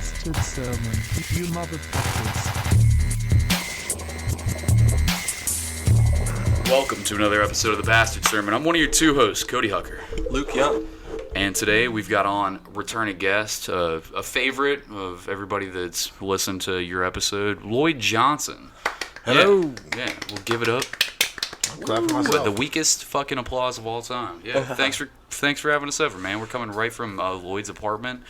bastard sermon, you motherfuckers. Welcome to another episode of the Bastard Sermon. I'm one of your two hosts, Cody Hucker. Luke Young. And today we've got on returning guest, a favorite of everybody that's listened to your episode, Lloyd Johnson. Hello. Yeah, we'll give it up. I'm glad for myself. The weakest fucking applause of all time. Yeah, thanks for having us over, man. We're coming right from Lloyd's apartment.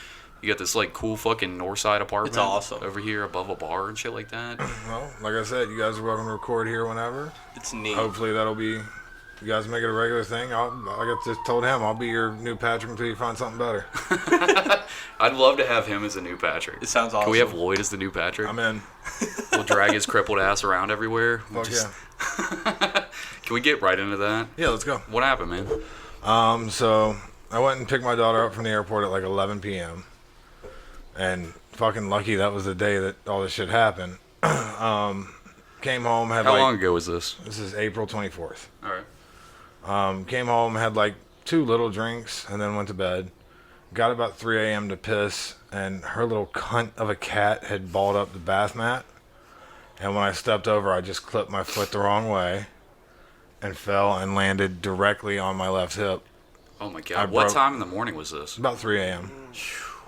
You got this like cool fucking Northside apartment. It's awesome. Over here above a bar and shit like that. Well, like I said, you guys are welcome to record here whenever. It's neat. Hopefully that'll be, you guys make it a regular thing. Like I just told him, I'll be your new Patrick until you find something better. I'd love to have him as a new Patrick. It sounds awesome. Can we have Lloyd as the new Patrick? I'm in. We'll drag his crippled ass around everywhere. Yeah. Can we get right into that? Yeah, let's go. What happened, man? So I went and picked my daughter up from the airport at like 11 p.m. And fucking lucky that was the day that all this shit happened. Came home, had How long ago was this? This is April 24th. All right. Came home, had like 2 little drinks, and then went to bed. Got about 3 a.m. to piss, and her little cunt of a cat had balled up the bath mat. And when I stepped over, I just clipped my foot the wrong way and fell and landed directly on my left hip. Oh my god. What time in the morning was this? About 3 a.m.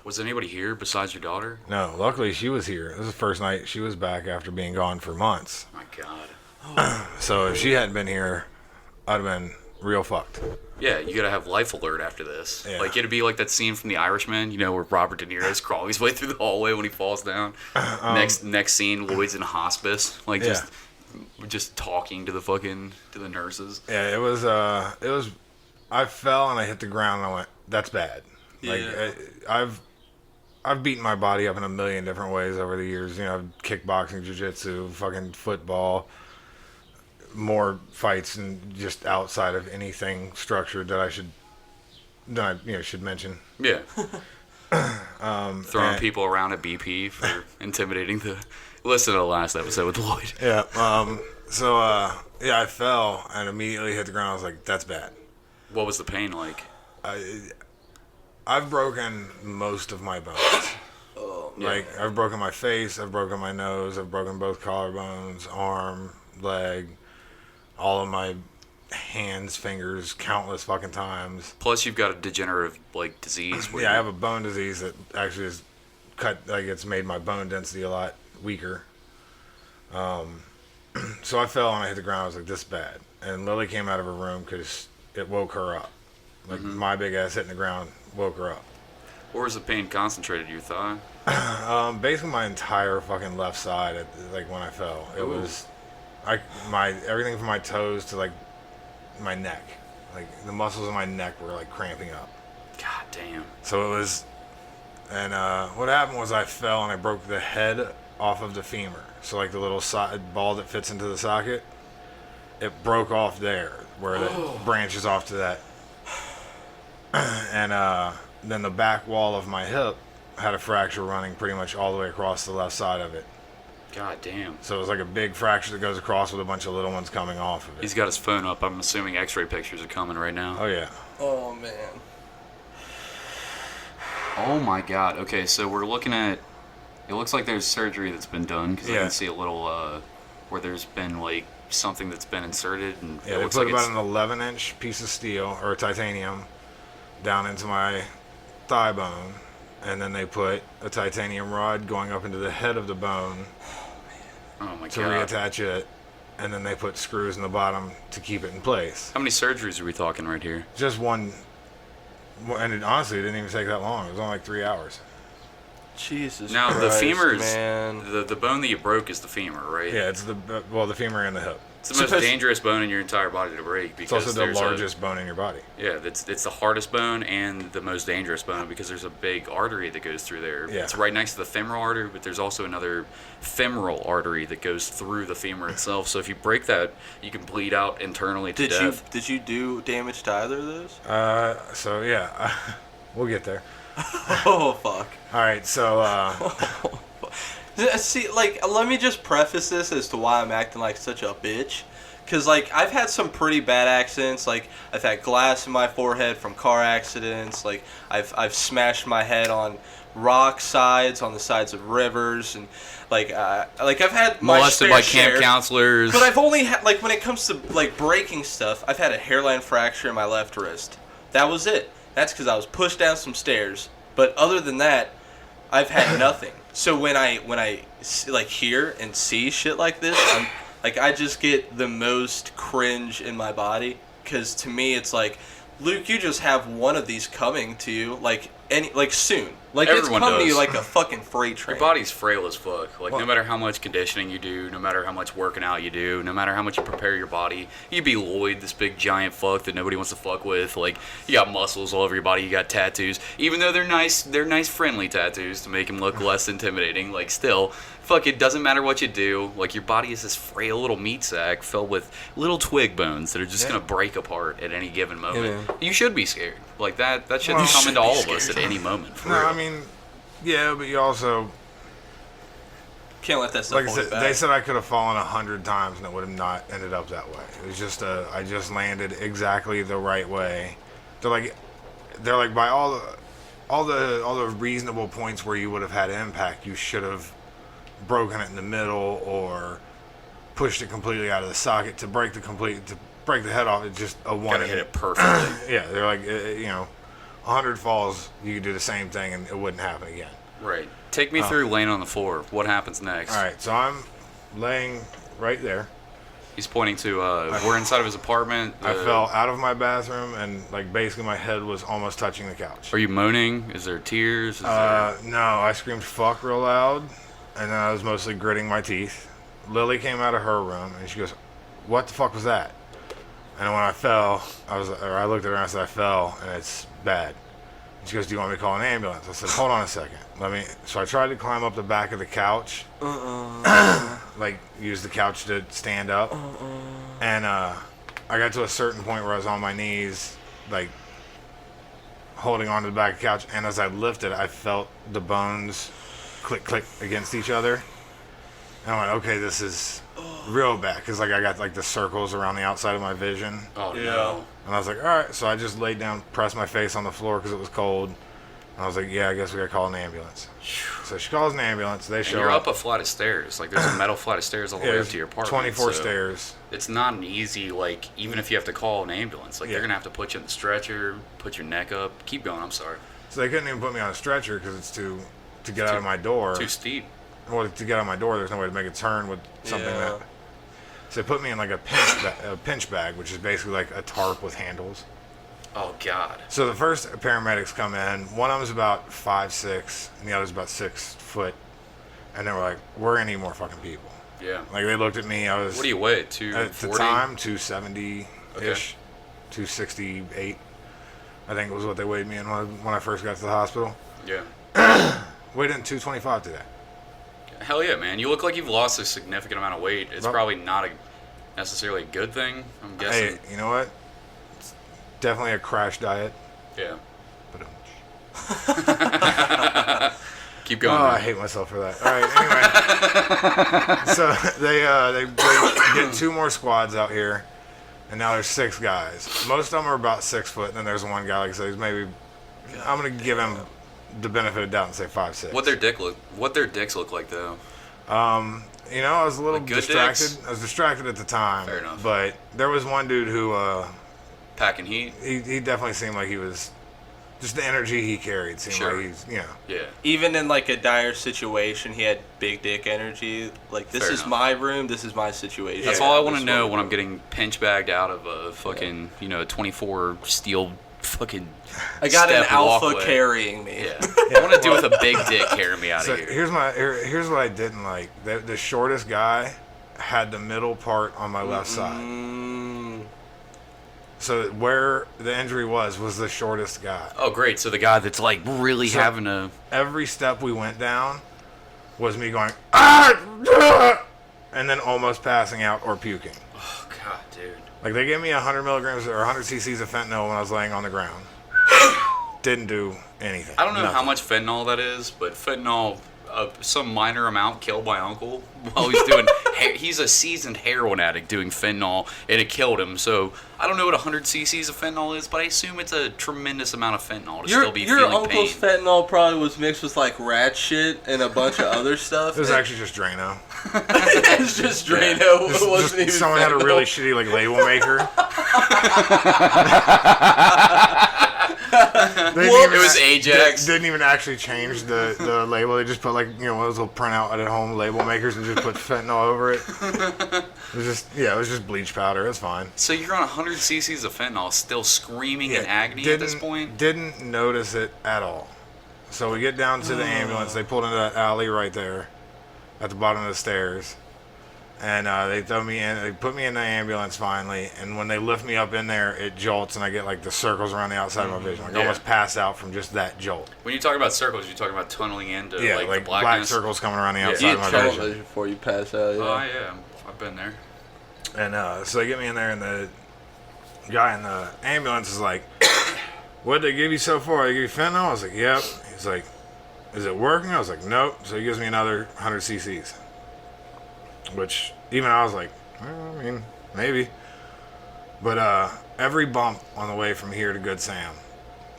Was anybody here besides your daughter? No, luckily she was here. This is the first night she was back after being gone for months. My god. So if she hadn't been here, I'd have been real fucked. Yeah, you gotta have life alert after this. Yeah. Like, it'd be like that scene from The Irishman, you know, where Robert De Niro's crawling his way through the hallway when he falls down. Next scene, Lloyd's in hospice, like just talking to the nurses. Yeah, it was. I fell and I hit the ground and I went, "That's bad." Like I've beaten my body up in a million different ways over the years. You know, kickboxing, jiu-jitsu, fucking football, more fights and just outside of anything structured that I should mention. Yeah. Throwing people around at BP for intimidating the... Listen to the last episode with Lloyd. Yeah. I fell and immediately hit the ground. I was like, "That's bad." What was the pain like? I've broken most of my bones. Oh, Like, I've broken my face, I've broken my nose, I've broken both collarbones, arm, leg, all of my hands, fingers, countless fucking times. Plus, you've got a degenerative, like, disease. Yeah, I have a bone disease that actually is it's made my bone density a lot weaker. So I fell and I hit the ground. I was like, "This is bad." And Lily came out of her room because it woke her up. Like, my big ass hitting the ground woke her up. Where was the pain concentrated? Your thigh? Basically my entire fucking left side, when I fell. It was, everything from my toes to, like, my neck. Like, the muscles in my neck were, like, cramping up. God damn. So it was, and what happened was I fell and I broke the head off of the femur. So, like, the little ball that fits into the socket, it broke off there, where it branches off to that. And then the back wall of my hip had a fracture running pretty much all the way across the left side of it. God damn. So it was like a big fracture that goes across with a bunch of little ones coming off of it. He's got his phone up. I'm assuming x-ray pictures are coming right now. Oh, yeah. Oh, man. Oh, my God. Okay, so we're looking at... It looks like there's surgery that's been done, because I can see a little... where there's been, like, something that's been inserted. And yeah, they put about an 11-inch piece of steel, or titanium, down into my thigh bone, and then they put a titanium rod going up into the head of the bone to reattach it, and then they put screws in the bottom to keep it in place. How many surgeries are we talking right here? Just one, and honestly, it didn't even take that long. It was only like 3 hours. Jesus now, Christ, the femur is... man. The bone that you broke is the femur, right? Yeah, it's the femur and the hip. It's the most dangerous bone in your entire body to break. Because it's also the largest bone in your body. Yeah, it's the hardest bone and the most dangerous bone because there's a big artery that goes through there. Yeah. It's right next to the femoral artery, but there's also another femoral artery that goes through the femur itself. So if you break that, you can bleed out internally to death. Did you do damage to either of those? So yeah, we'll get there. Oh, fuck. All right, so... See, like, let me just preface this as to why I'm acting like such a bitch. Because, like, I've had some pretty bad accidents. Like, I've had glass in my forehead from car accidents. Like, I've smashed my head on rock sides on the sides of rivers, and like I've had my molested fair by share, camp counselors. but I've only had, like, when it comes to like breaking stuff, I've had a hairline fracture in my left wrist. That was it. That's because I was pushed down some stairs. But other than that, I've had nothing. So when I like hear and see shit like this, I just get the most cringe in my body, because to me it's like, Luke, you just have one of these coming to you soon. Like, Everyone it's coming to you does. like a fucking freight train. Your body's frail as fuck. Like, no matter how much conditioning you do, no matter how much working out you do, no matter how much you prepare your body, you be Lloyd, this big giant fuck that nobody wants to fuck with. Like, you got muscles all over your body, you got tattoos. Even though they're nice, friendly tattoos to make them look less intimidating. Like, still, fuck, it doesn't matter what you do. Like, your body is this frail little meat sack filled with little twig bones that are just gonna break apart at any given moment. Yeah. You should be scared. Like, that shouldn't come into all of us at any moment. For No, real. I mean, yeah, but you also, Can't let that stuff like I hold you said, back. they said I could have fallen 100 times and it would have not ended up that way. It was just I just landed exactly the right way. They're like by all the reasonable points where you would have had impact, you should have broken it in the middle or pushed it completely out of the socket to break the head off. It's just a one. Gotta hit it perfectly. Yeah, they're like, 100 falls, you could do the same thing and it wouldn't happen again. Right. Take me through laying on the floor. What happens next? All right, so I'm laying right there. He's pointing to, we're inside of his apartment. I fell out of my bathroom and like basically my head was almost touching the couch. Are you moaning? Is there tears? Is No, I screamed fuck real loud and then I was mostly gritting my teeth. Lily came out of her room and she goes, "What the fuck was that?" And when I fell, I looked at her and I said, "I fell and it's bad." And she goes, "Do you want me to call an ambulance?" I said, "Hold on a second. So I tried to climb up the back of the couch, like use the couch to stand up. And I got to a certain point where I was on my knees, like holding onto the back of the couch. And as I lifted, I felt the bones click, click against each other. And I went, okay, this is real bad. Because like I got like the circles around the outside of my vision. Oh, Yeah. no. And I was like, all right. So I just laid down, pressed my face on the floor because it was cold. And I was like, yeah, I guess we got to call an ambulance. So she calls an ambulance. They And show you're up. up a flight of stairs. Like, there's a metal flight of stairs all the way up to your apartment. 24 so stairs. It's not an easy, like, even if you have to call an ambulance, like, Yeah. they're going to have to put you in the stretcher, put your neck up. Keep going, I'm sorry. So they couldn't even put me on a stretcher because it's to get out of my door. Too steep. Well, to get out of my door, there's no way to make a turn with something Yeah. that. So they put me in like a pinch bag, which is basically like a tarp with handles. Oh, God. So the first paramedics come in. One of them's about 5'6", and the other's about 6 foot. And they were like, "We're gonna need more fucking people." Yeah. Like they looked at me. I was What do you weigh? at the 240? time 270-ish, Okay. 268. I think it was what they weighed me in when I first got to the hospital. Yeah. Weighed in 225 today. Hell yeah, man. You look like you've lost a significant amount of weight. It's Well- probably not necessarily a good thing, I'm guessing. Hey, you know what? It's definitely a crash diet. Yeah. But Keep going. oh, I man. hate myself for that. All right, anyway. So they get 2 more squads out here, and now there's 6 guys. Most of them are about 6 foot, and then there's one guy, like I said, he's maybe. I'm gonna give him the benefit of the doubt and say 5'6". What their dicks look like though. I was a little Like good distracted. dicks? I was distracted at the time. Fair enough. But there was one dude who Packing heat. he definitely seemed like he was. Just the energy he carried seemed Sure. like he's, Yeah. Even in like a dire situation, he had big dick energy. Like, this Fair is enough. my room. This is my situation. That's Yeah, all I want This to is know what when we I'm do. getting pinch bagged out of a fucking 24 steel fucking. I got an step alpha walkway. carrying me. Yeah. I want to deal with a big dick carrying me out So of here. here's what I didn't like. The shortest guy had the middle part on my left side. Mm, So where the injury was the shortest guy. Oh, great. So the guy that's like really So- having a. Every step we went down was me going, ah, and then almost passing out or puking. Oh, God, dude. Like they gave me 100 milligrams or 100 cc's of fentanyl when I was laying on the ground. Didn't do anything. I don't know how Nothing. much fentanyl that is, but fentanyl, some minor amount killed my uncle while he's doing he's a seasoned heroin addict doing fentanyl, and it killed him. So I don't know what 100 cc's of fentanyl is, but I assume it's a tremendous amount of fentanyl to still be Your feeling uncle's pain. fentanyl probably was mixed with like rat shit and a bunch of other stuff. It was actually just Drano. It's just Drano. It wasn't even Someone had a fentanyl. really shitty like label maker. It was Ajax. Didn't even actually change the label. They just put like, one of those little printout at home label makers and just put fentanyl over it. It was just bleach powder. It's fine. So you're on 100 cc's of fentanyl, still screaming in agony at this point? Didn't notice it at all. So we get down to the ambulance. They pulled into that alley right there at the bottom of the stairs. And they throw me in. They put me in the ambulance finally. And when they lift me up in there, it jolts, and I get like the circles around the outside of my vision. Like I almost pass out from just that jolt. When you talk about circles, you're talking about tunneling into like the black blackness. circles coming around the outside You of my get tunnel vision. vision before you pass out. Yeah. Oh yeah, I've been there. And so they get me in there, and the guy in the ambulance is like, "What'd they give you so far? They give you fentanyl?" I was like, "Yep." He's like, "Is it working?" I was like, "Nope." So he gives me another 100 cc's. Which, even I was like, well, I mean, maybe. But every bump on the way from here to Good Sam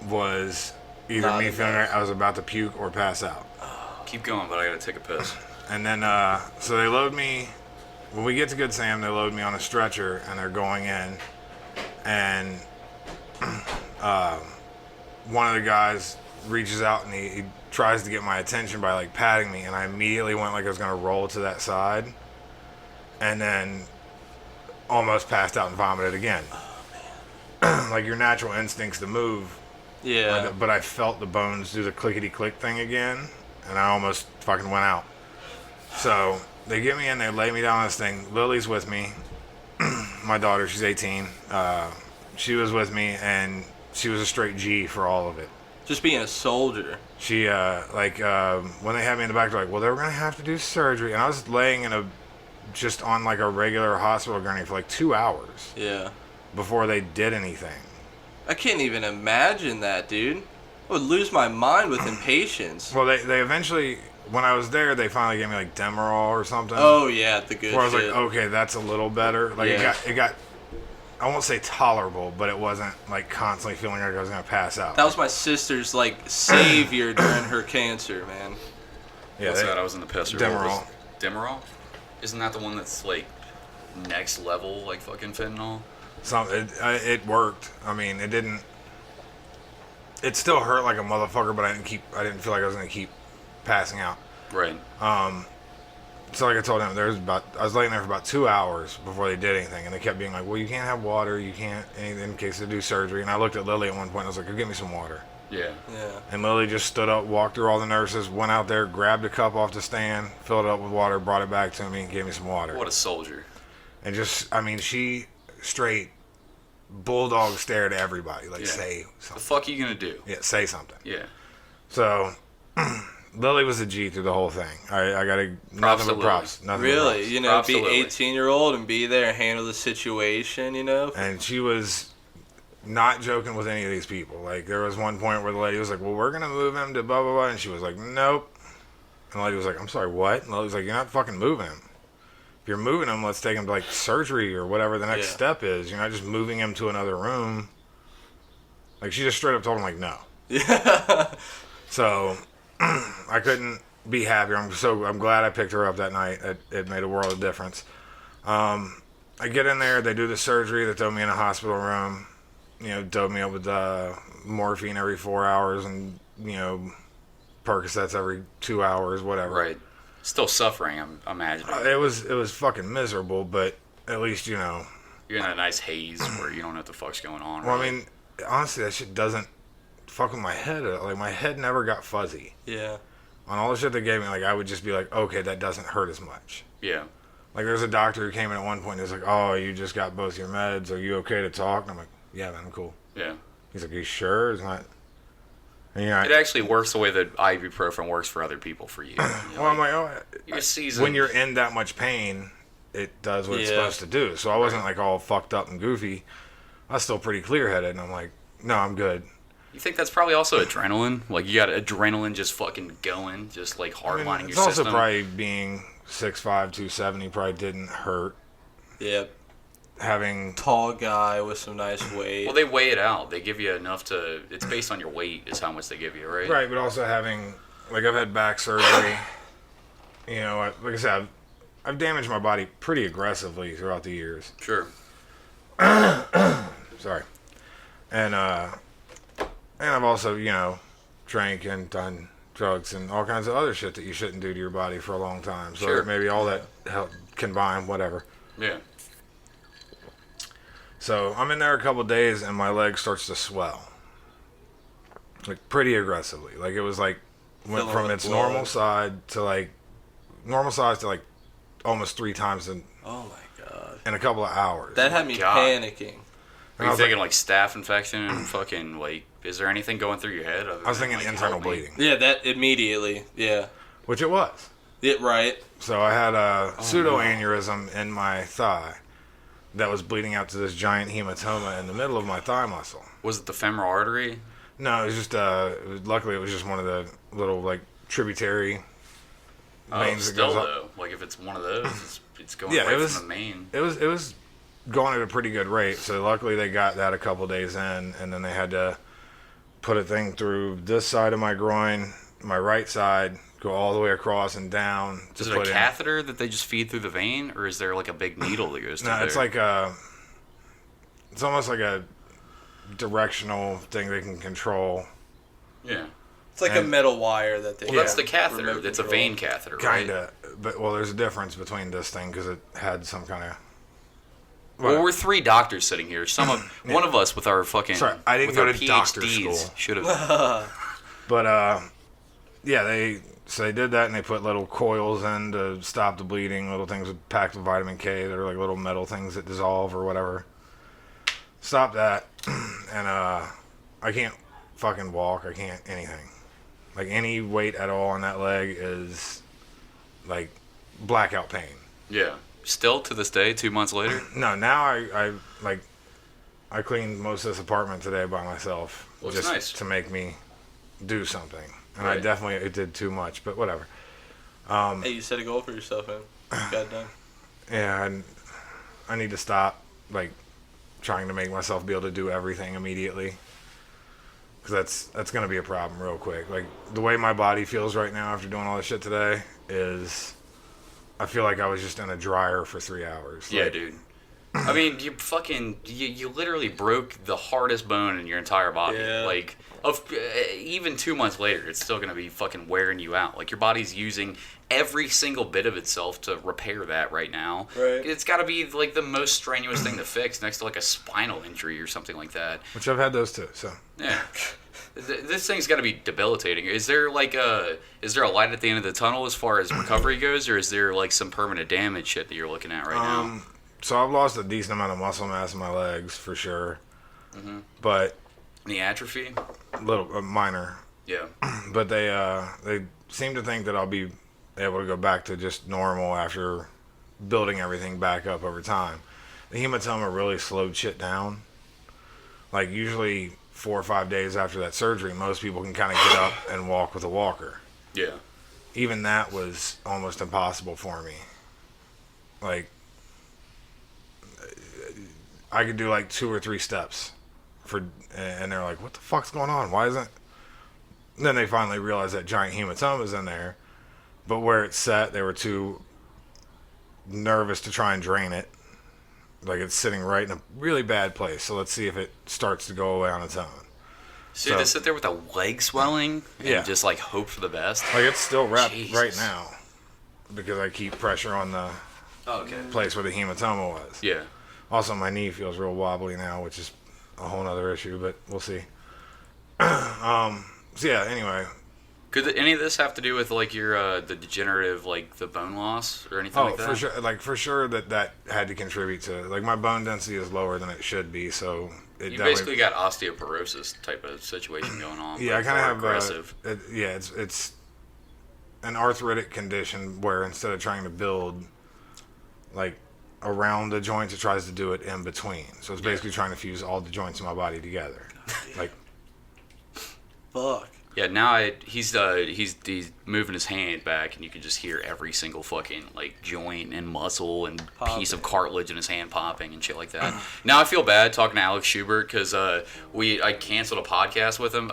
was either Not me enough. feeling like I was about to puke or pass out. Keep going, but I gotta take a piss. And then, so they load me, when we get to Good Sam, they load me on a stretcher, and they're going in. And one of the guys reaches out, and he tries to get my attention by, like, patting me, and I immediately went like I was going to roll to that side. And then almost passed out and vomited again. Like your natural instincts to move. Yeah. But I felt the bones do the clickety-click thing again, and I almost fucking went out. So they get me in, they lay me down on this thing. Lily's with me. My daughter, she's 18. She was with me, and she was a straight G for all of it. Just being a soldier. She, when they had me in the back, they're like, well, they were going to have to do surgery. And I was laying just on like a regular hospital gurney for like 2 hours Yeah. before they did anything. I can't even imagine that, dude. I would lose my mind with impatience. Well, they eventually, when I was there, they finally gave me like Demerol or something. Oh yeah, the good Where I was shit. like, okay, that's a little better. Like Yeah. it got, I won't say tolerable, but it wasn't like constantly feeling like I was gonna pass out. That was my sister's like savior during her cancer, man. Yeah, What's that? I was in the pisser. Demerol. Demerol? Isn't that the one that's like next level, like fucking fentanyl? It worked. I mean, it didn't. It still hurt like a motherfucker, but I didn't feel like I was gonna keep passing out. Right. So like I told him, I was laying there for about 2 hours before they did anything, and they kept being like, well, you can't have water, you can't anything in case they do surgery. And I looked at Lily at one point, and I was like, go get me some water. Yeah. Yeah. And Lily just stood up, walked through all the nurses, went out there, grabbed a cup off the stand, filled it up with water, brought it back to me, and gave me some water. What a soldier. And just, I mean, she straight bulldog stared at everybody, like, Yeah. say The something. fuck are you gonna do? Yeah, say something. Yeah. So, Lily was a G through the whole thing. I got to, Props nothing to but Lily. props. Nothing but Really, props. you know, Props be to Lily. 18-year-old and be there and handle the situation, you know. And she was not joking with any of these people. Like, there was one point where the lady was like, well, we're going to move him to blah, blah, blah. And she was like, nope. And the lady was like, I'm sorry, what? And the lady was like, you're not fucking moving him. If you're moving him, let's take him to, like, surgery or whatever the next Yeah. step is. You're not just moving him to another room. Like, she just straight up told him, like, no. Yeah. So, I couldn't be happier. I'm glad I picked her up that night. It made a world of difference. I get in there, they do the surgery, they throw me in a hospital room, dope me up with morphine every 4 hours and, Percocets every 2 hours, whatever. Right. Still suffering, I'm imagining. It was fucking miserable, but at least, You're in that nice haze where you don't know what the fuck's going on. well, I really. mean, honestly, that shit doesn't fuck with my head. Like, my head never got fuzzy. Yeah. On all the shit they gave me, like, I would just be like, okay, that doesn't hurt as much. Yeah. Like, there's a doctor who came in at one point and he was like, oh, you just got both your meds. Are you okay to talk? And I'm like, yeah, man, I'm cool. Yeah. He's like, are you sure? It's not... And It actually works the way that ibuprofen works for other people for you. well, I'm like, oh, You're seasoned. when you're in that much pain, it does what it's Yeah. supposed to do. So I wasn't, like, all fucked up and goofy. I was still pretty clear-headed, and I'm like, no, I'm good. You think that's probably also adrenaline? Like, you got adrenaline just fucking going, just like I mean, hardlining it's your also system? probably being 6'5", 270 probably didn't hurt. Yep. Having Tall guy with some nice weight. Well, they weigh it out. They give you enough to. It's based on your weight, is how much they give you, right? right, but also having like I've had back surgery. You know, like I said, I've damaged my body pretty aggressively throughout the years. Sure. Sorry, and I've also drank and done drugs and all kinds of other shit that you shouldn't do to your body for a long time. So Sure. maybe all that combined, whatever. Yeah. So I'm in there a couple days and my leg starts to swell. Like pretty aggressively. Like it was like went Filling from with its blood. normal size to like almost 3 times Oh my god. in a couple of hours. That had me God. panicking. Are I you was thinking like staph infection and fucking like? Is there anything going through your head? I was thinking internal bleeding, Yeah, that immediately. Yeah. which it was. Right. So I had a pseudoaneurysm in my thigh that was bleeding out to this giant hematoma in the middle of my thigh muscle. Was it the femoral artery? No, it was just luckily it was just one of the little like tributary veins that Still goes up. though, like if it's one of those, it's going Yeah, right it was- from the main. It was going at a pretty good rate. So luckily they got that a couple days in, and then they had to put a thing through this side of my groin, my right side, go all the way across and down. Is to it a put in. catheter that they just feed through the vein, or is there like a big needle that goes through No, there? it's like it's almost like a directional thing they can control. yeah. It's like a And- metal wire that they. Well, that's the remote catheter. It's a control. vein catheter, right? Kinda, but well, there's a difference between this thing because it had some kind of. Well, we're 3 doctors sitting here. One of us with our fucking. Sorry, I didn't with go our to doctor PhDs school. Should have. But yeah, they did that and they put little coils in to stop the bleeding, little things packed with vitamin K that are like little metal things that dissolve or whatever. Stop that, and I can't fucking walk. I can't anything. Like any weight at all on that leg is like blackout pain. Yeah. Still to this day, 2 months later. No, now I cleaned most of this apartment today by myself, Looks just nice. to make me do something. And Right. it did too much, but whatever. Hey, you set a goal for yourself, man. You got it done. Yeah, and I need to stop like trying to make myself be able to do everything immediately, because that's gonna be a problem real quick. Like the way my body feels right now after doing all this shit today is, I feel like I was just in a dryer for 3 hours. Yeah, Like, dude. I mean, you literally broke the hardest bone in your entire body. Yeah. Like, even 2 months later, it's still gonna be fucking wearing you out. Like your body's using every single bit of itself to repair that right now. Right. It's got to be like the most strenuous thing to fix, next to like a spinal injury or something like that. which I've had those too. So Yeah. This thing's got to be debilitating. Is there like a light at the end of the tunnel as far as recovery goes, or is there like some permanent damage shit that you're looking at right now? So I've lost a decent amount of muscle mass in my legs for sure, Mm-hmm. but Any atrophy? little minor. Yeah. But they seem to think that I'll be able to go back to just normal after building everything back up over time. The hematoma really slowed shit down. Like usually 4 or 5 days after that surgery, most people can kind of get up and walk with a walker. Yeah. Even that was almost impossible for me. Like I could do like 2 or 3 steps and they're like, what the fuck's going on? Why isn't... Then they finally realized that giant hematoma's in there, but where it's set, they were too nervous to try and drain it. Like it's sitting right in a really bad place. So let's see if it starts to go away on its own. So you just sit there with a leg swelling and Yeah. just like hope for the best? Like it's still wrapped Jesus. right now because I keep pressure on the Oh, okay. place where the hematoma was. Yeah. Also, my knee feels real wobbly now, which is a whole other issue, but we'll see. So yeah, anyway. Could any of this have to do with like your the degenerative, like the bone loss or anything Oh, like that? for sure. Like for sure that had to contribute to it. Like my bone density is lower than it should be, so it You definitely. basically got osteoporosis type of situation going on. Yeah, I like, kind of more have. aggressive. It's an arthritic condition where instead of trying to build like around the joints, it tries to do it in between. So it's basically trying to fuse all the joints in my body together. Like Fuck. Yeah, now he's moving his hand back, and you can just hear every single fucking like joint and muscle and piece of cartilage in his hand popping and shit like that. Now I feel bad talking to Alex Schubert because I canceled a podcast with him.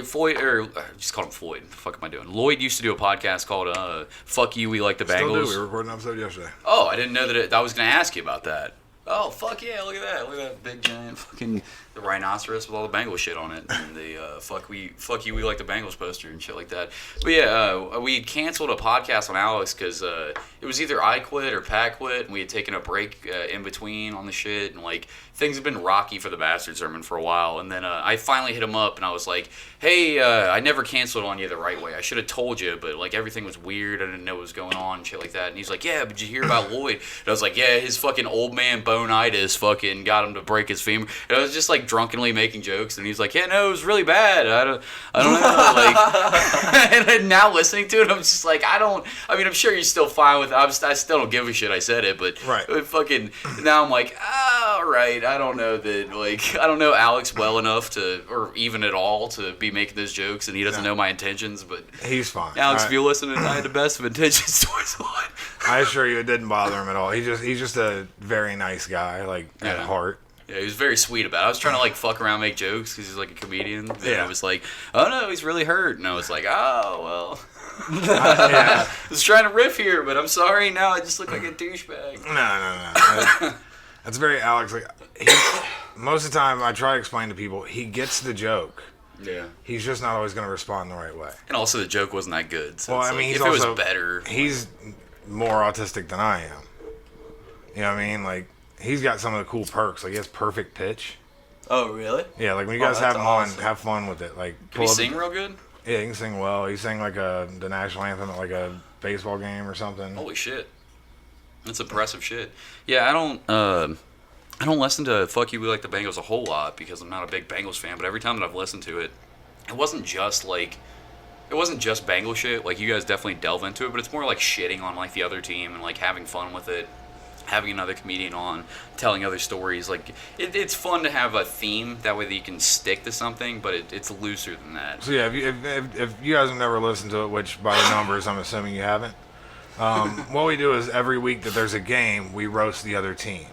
Floyd, or just call him Floyd. What the fuck am I doing? Lloyd used to do a podcast called "Fuck You, We Like the Bengals." Still do. We recorded an episode yesterday. Oh, I didn't know that. I was going to ask you about that. Oh, fuck yeah, look at that. Look at that big giant fucking the rhinoceros with all the Bengals shit on it. And the fuck you, we like the Bengals poster and shit like that. But yeah, we canceled a podcast on Alex because it was either I quit or Pat quit, and we had taken a break in between on the shit. And like, things have been rocky for the Bastard Sermon for a while. And then I finally hit him up, and I was like, hey, I never canceled on you the right way. I should have told you, but like everything was weird. I didn't know what was going on and shit like that. And he's like, yeah, but did you hear about Lloyd? And I was like, yeah, his fucking old man bonitis fucking got him to break his femur. And I was just like drunkenly making jokes, and he's like, yeah, no, it was really bad. I don't know. Like, and then now listening to it, I'm just like, I'm sure you're still fine with it. I still don't give a shit I said it, but right. Fucking, now I'm like, all right, I don't know that, like, I don't know Alex well enough to, or even at all, to be making those jokes, and he doesn't know my intentions, but he's fine. Alex, if you're listening, I had the best of intentions towards Lloyd. I assure you, it didn't bother him at all. He's just a very nice guy, like, at heart. Yeah, he was very sweet about it. I was trying to like fuck around, make jokes because he's like a comedian. And yeah. I was like, oh no, he's really hurt. And I was like, oh well. I was trying to riff here, but I'm sorry. Now I just look like a douchebag. No. That's very Alex. Like, most of the time, I try to explain to people, he gets the joke. Yeah. He's just not always going to respond the right way. And also, the joke wasn't that good. So well, I mean, like, he's if also, it was better. He's more autistic than I am. You know what I mean? Like, he's got some of the cool perks. Like, he has perfect pitch. Oh, really? Yeah, like when you guys have him on, have fun with it. Like, can he sing real good? Yeah, he can sing well. He sang like the national anthem at like a baseball game or something. Holy shit, that's impressive shit. Yeah, I don't listen to "Fuck You, We Like the Bengals" a whole lot because I'm not a big Bengals fan. But every time that I've listened to it, it wasn't just Bengal shit. Like, you guys definitely delve into it, but it's more like shitting on like the other team and like having fun with it. Having another comedian on, telling other stories, like it's fun to have a theme that way that you can stick to something, but it's looser than that. So yeah, if you guys have never listened to it, which by the numbers I'm assuming you haven't, what we do is every week that there's a game, we roast the other team,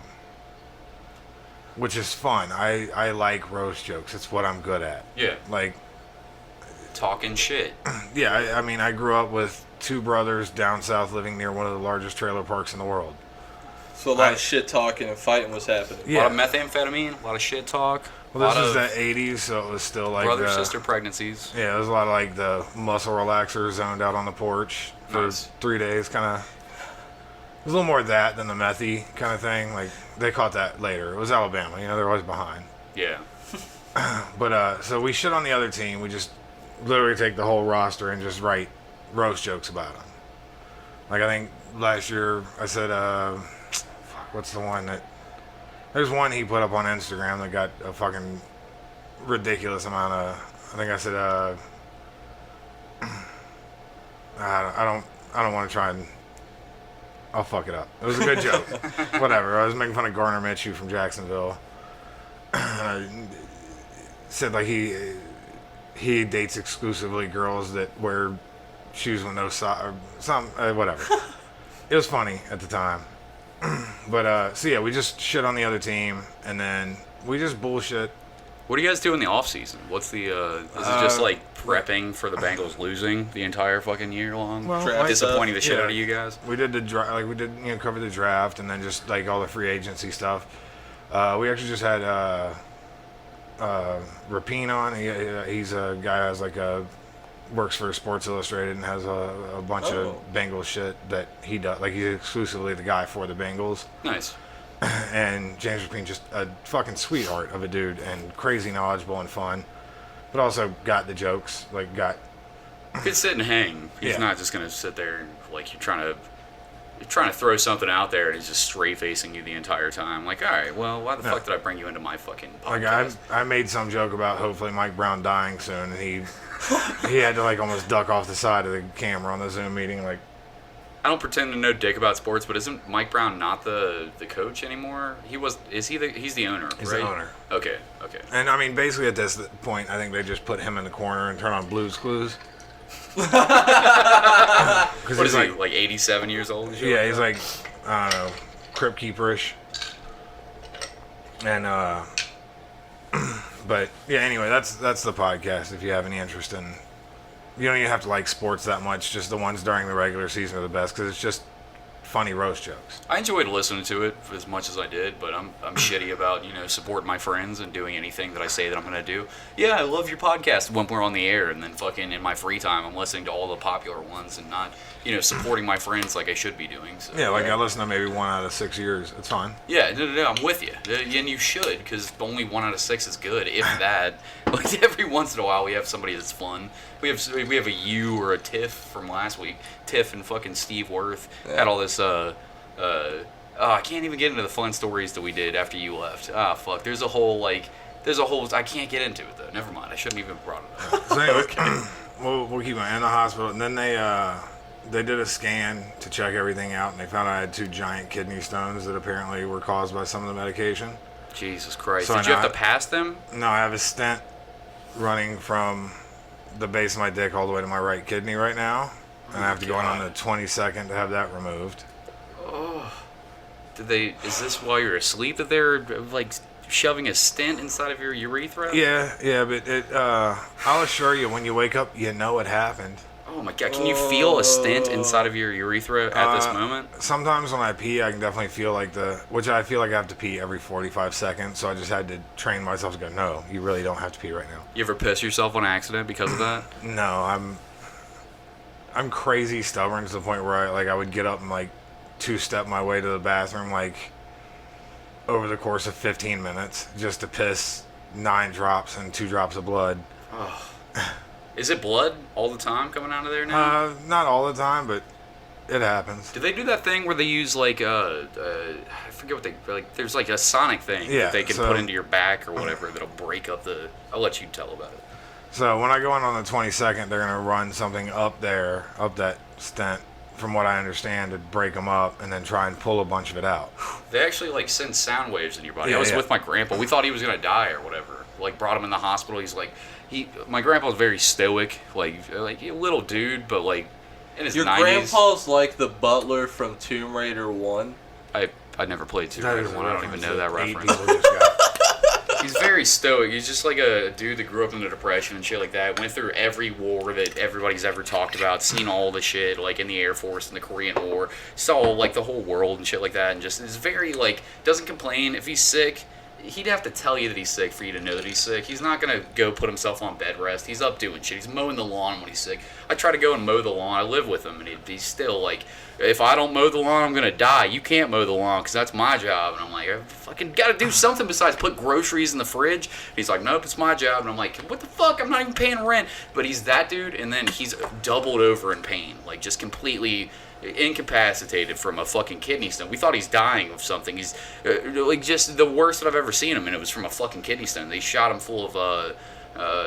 which is fun. I like roast jokes. It's what I'm good at. Yeah, like talking shit. Yeah, I mean, I grew up with two brothers down south living near one of the largest trailer parks in the world. So a lot of shit talking and fighting was happening. Yeah. A lot of methamphetamine, a lot of shit talk. Well, this was the 80s, so it was still like brother-sister pregnancies. Yeah, there was a lot of like the muscle relaxers zoned out on the porch for 3 days, kind of. It was a little more of that than the methy kind of thing. Like, they caught that later. It was Alabama, they're always behind. Yeah. But, so we shit on the other team. We just literally take the whole roster and just write roast jokes about them. Like, I think last year I said, what's the one that... There's one he put up on Instagram that got a fucking ridiculous amount of... I think I said, I don't want to try and... I'll fuck it up. It was a good joke. Whatever. I was making fun of Garner Minshew from Jacksonville. And I said, like, he dates exclusively girls that wear shoes with no socks or something. Whatever. It was funny at the time. But, so yeah, we just shit on the other team, and then we just bullshit. What do you guys do in the off season? What's the, is it just like prepping for the Bengals losing the entire fucking year long? Well, disappointing the shit out of you guys? We did cover the draft, and then just like all the free agency stuff. We actually just had, Rapine on. He's a guy who has like works for Sports Illustrated and has a bunch of Bengals shit that he does. Like, he's exclusively the guy for the Bengals. Nice. And James Rapine, just a fucking sweetheart of a dude and crazy knowledgeable and fun, but also got the jokes. Like, could sit and hang. He's not just gonna sit there and like you're trying to throw something out there and he's just straight facing you the entire time. Like, all right, well, why the fuck did I bring you into my fucking podcast? Like, I made some joke about hopefully Mike Brown dying soon, and he had to like almost duck off the side of the camera on the Zoom meeting. Like, I don't pretend to know dick about sports, but isn't Mike Brown not the coach anymore? He's the owner, He's right? the owner. Okay. And I mean, basically at this point, I think they just put him in the corner and turn on Blue's Clues. What is he, like 87 years old? And shit Yeah, like he's that? like, I don't know, crypt keeperish. And but yeah, anyway, that's the podcast. If you have any interest in, you don't even have to like sports that much. Just the ones during the regular season are the best because it's just funny roast jokes. I enjoyed listening to it as much as I did, but I'm shitty about supporting my friends and doing anything that I say that I'm gonna do. Yeah, I love your podcast when we're on the air, and then fucking in my free time I'm listening to all the popular ones and not supporting my friends like I should be doing. So, Yeah, like I listen to maybe 1 out of 6 years. It's fine. Yeah, no, I'm with you, and you should, because only 1 out of 6 is good, if that. Like every once in a while, we have somebody that's fun. We have a you or a Tiff from last week. Tiff and fucking Steve Worth had all this. I can't even get into the fun stories that we did after you left. Fuck. There's a whole. I can't get into it though. Never mind. I shouldn't even have brought it up. So anyway, we'll keep going in the hospital, and then they did a scan to check everything out, and they found I had 2 giant kidney stones that apparently were caused by some of the medication. Jesus Christ. So Did you have to pass them? No, I have a stent running from the base of my dick all the way to my right kidney right now, and I have to go in on the 22nd to have that removed. Oh. Is this while you're asleep that they're like shoving a stent inside of your urethra? Yeah, but I'll assure you, when you wake up, you know it happened. Oh my god, can you feel a stent inside of your urethra at this moment? Sometimes when I pee, I can definitely feel which I feel like I have to pee every 45 seconds, so I just had to train myself to go, no, you really don't have to pee right now. You ever piss yourself on accident because of that? No, I'm crazy stubborn to the point where I would get up and like 2-step my way to the bathroom like over the course of 15 minutes just to piss 9 drops and 2 drops of blood. Oh. Is it blood all the time coming out of there now? Not all the time, but it happens. Do they do that thing where they use like I forget what they like? There's like a sonic thing that they can put into your back or whatever that'll break up the. I'll let you tell about it. So when I go in on the 22nd, they're gonna run something up that stent, from what I understand, to break them up and then try and pull a bunch of it out. They actually like send sound waves in your body. I was with my grandpa. We thought he was gonna die or whatever. Like brought him in the hospital. He's like. My grandpa's very stoic, like a little dude, but like in his 90s. Your grandpa's like the butler from Tomb Raider 1. I never played Tomb Raider 1. I don't even know that reference. He's very stoic. He's just like a dude that grew up in the Depression and shit like that. Went through every war that everybody's ever talked about. Seen all the shit, like in the Air Force and the Korean War. Saw like the whole world and shit like that. And just is very like doesn't complain. If he's sick, he'd have to tell you that he's sick for you to know that he's sick. He's not going to go put himself on bed rest. He's up doing shit. He's mowing the lawn when he's sick. I try to go and mow the lawn. I live with him, and he's still like, if I don't mow the lawn, I'm going to die. You can't mow the lawn because that's my job. And I'm like, I fucking got to do something besides put groceries in the fridge. And he's like, nope, it's my job. And I'm like, what the fuck? I'm not even paying rent. But he's that dude, and then he's doubled over in pain. Like, just completely incapacitated from a fucking kidney stone. We thought he's dying of something. He's like just the worst that I've ever seen him, and it was from a fucking kidney stone. They shot him full of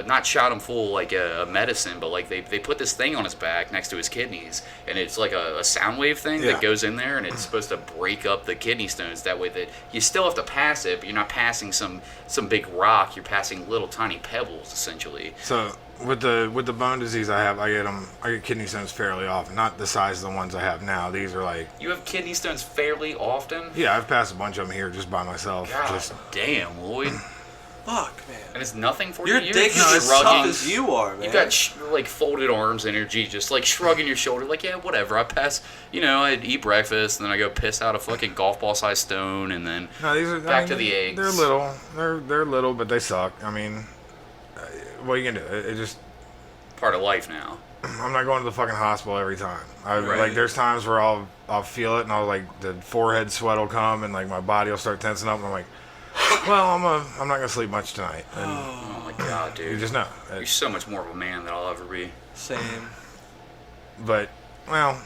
not shot him full like a medicine, but like they put this thing on his back next to his kidneys, and it's like a sound wave thing that goes in there, and it's supposed to break up the kidney stones. That way that you still have to pass it, but you're not passing some big rock. You're passing little tiny pebbles essentially. So with the bone disease I get kidney stones fairly often. Not the size of the ones I have now. These are like... You have kidney stones fairly often? Yeah, I've passed a bunch of them here just by myself. God damn, Lloyd. Fuck, man. And it's nothing for Your you? dick is as tough as you are, man. You got like folded arms energy, just like shrugging your shoulder, like, yeah, whatever. I pass, I eat breakfast, and then I go piss out a fucking golf ball sized stone, and then back to the eggs. They're little. They're little, but they suck. I mean, what are you gonna do? It just... Part of life now. I'm not going to the fucking hospital every time. Right. Like, there's times where I'll feel it, and I'll like the forehead sweat will come, and like my body will start tensing up, and I'm like, well, I'm not gonna sleep much tonight. And oh my god, dude! You just know. You're so much more of a man than I'll ever be. Same. But well,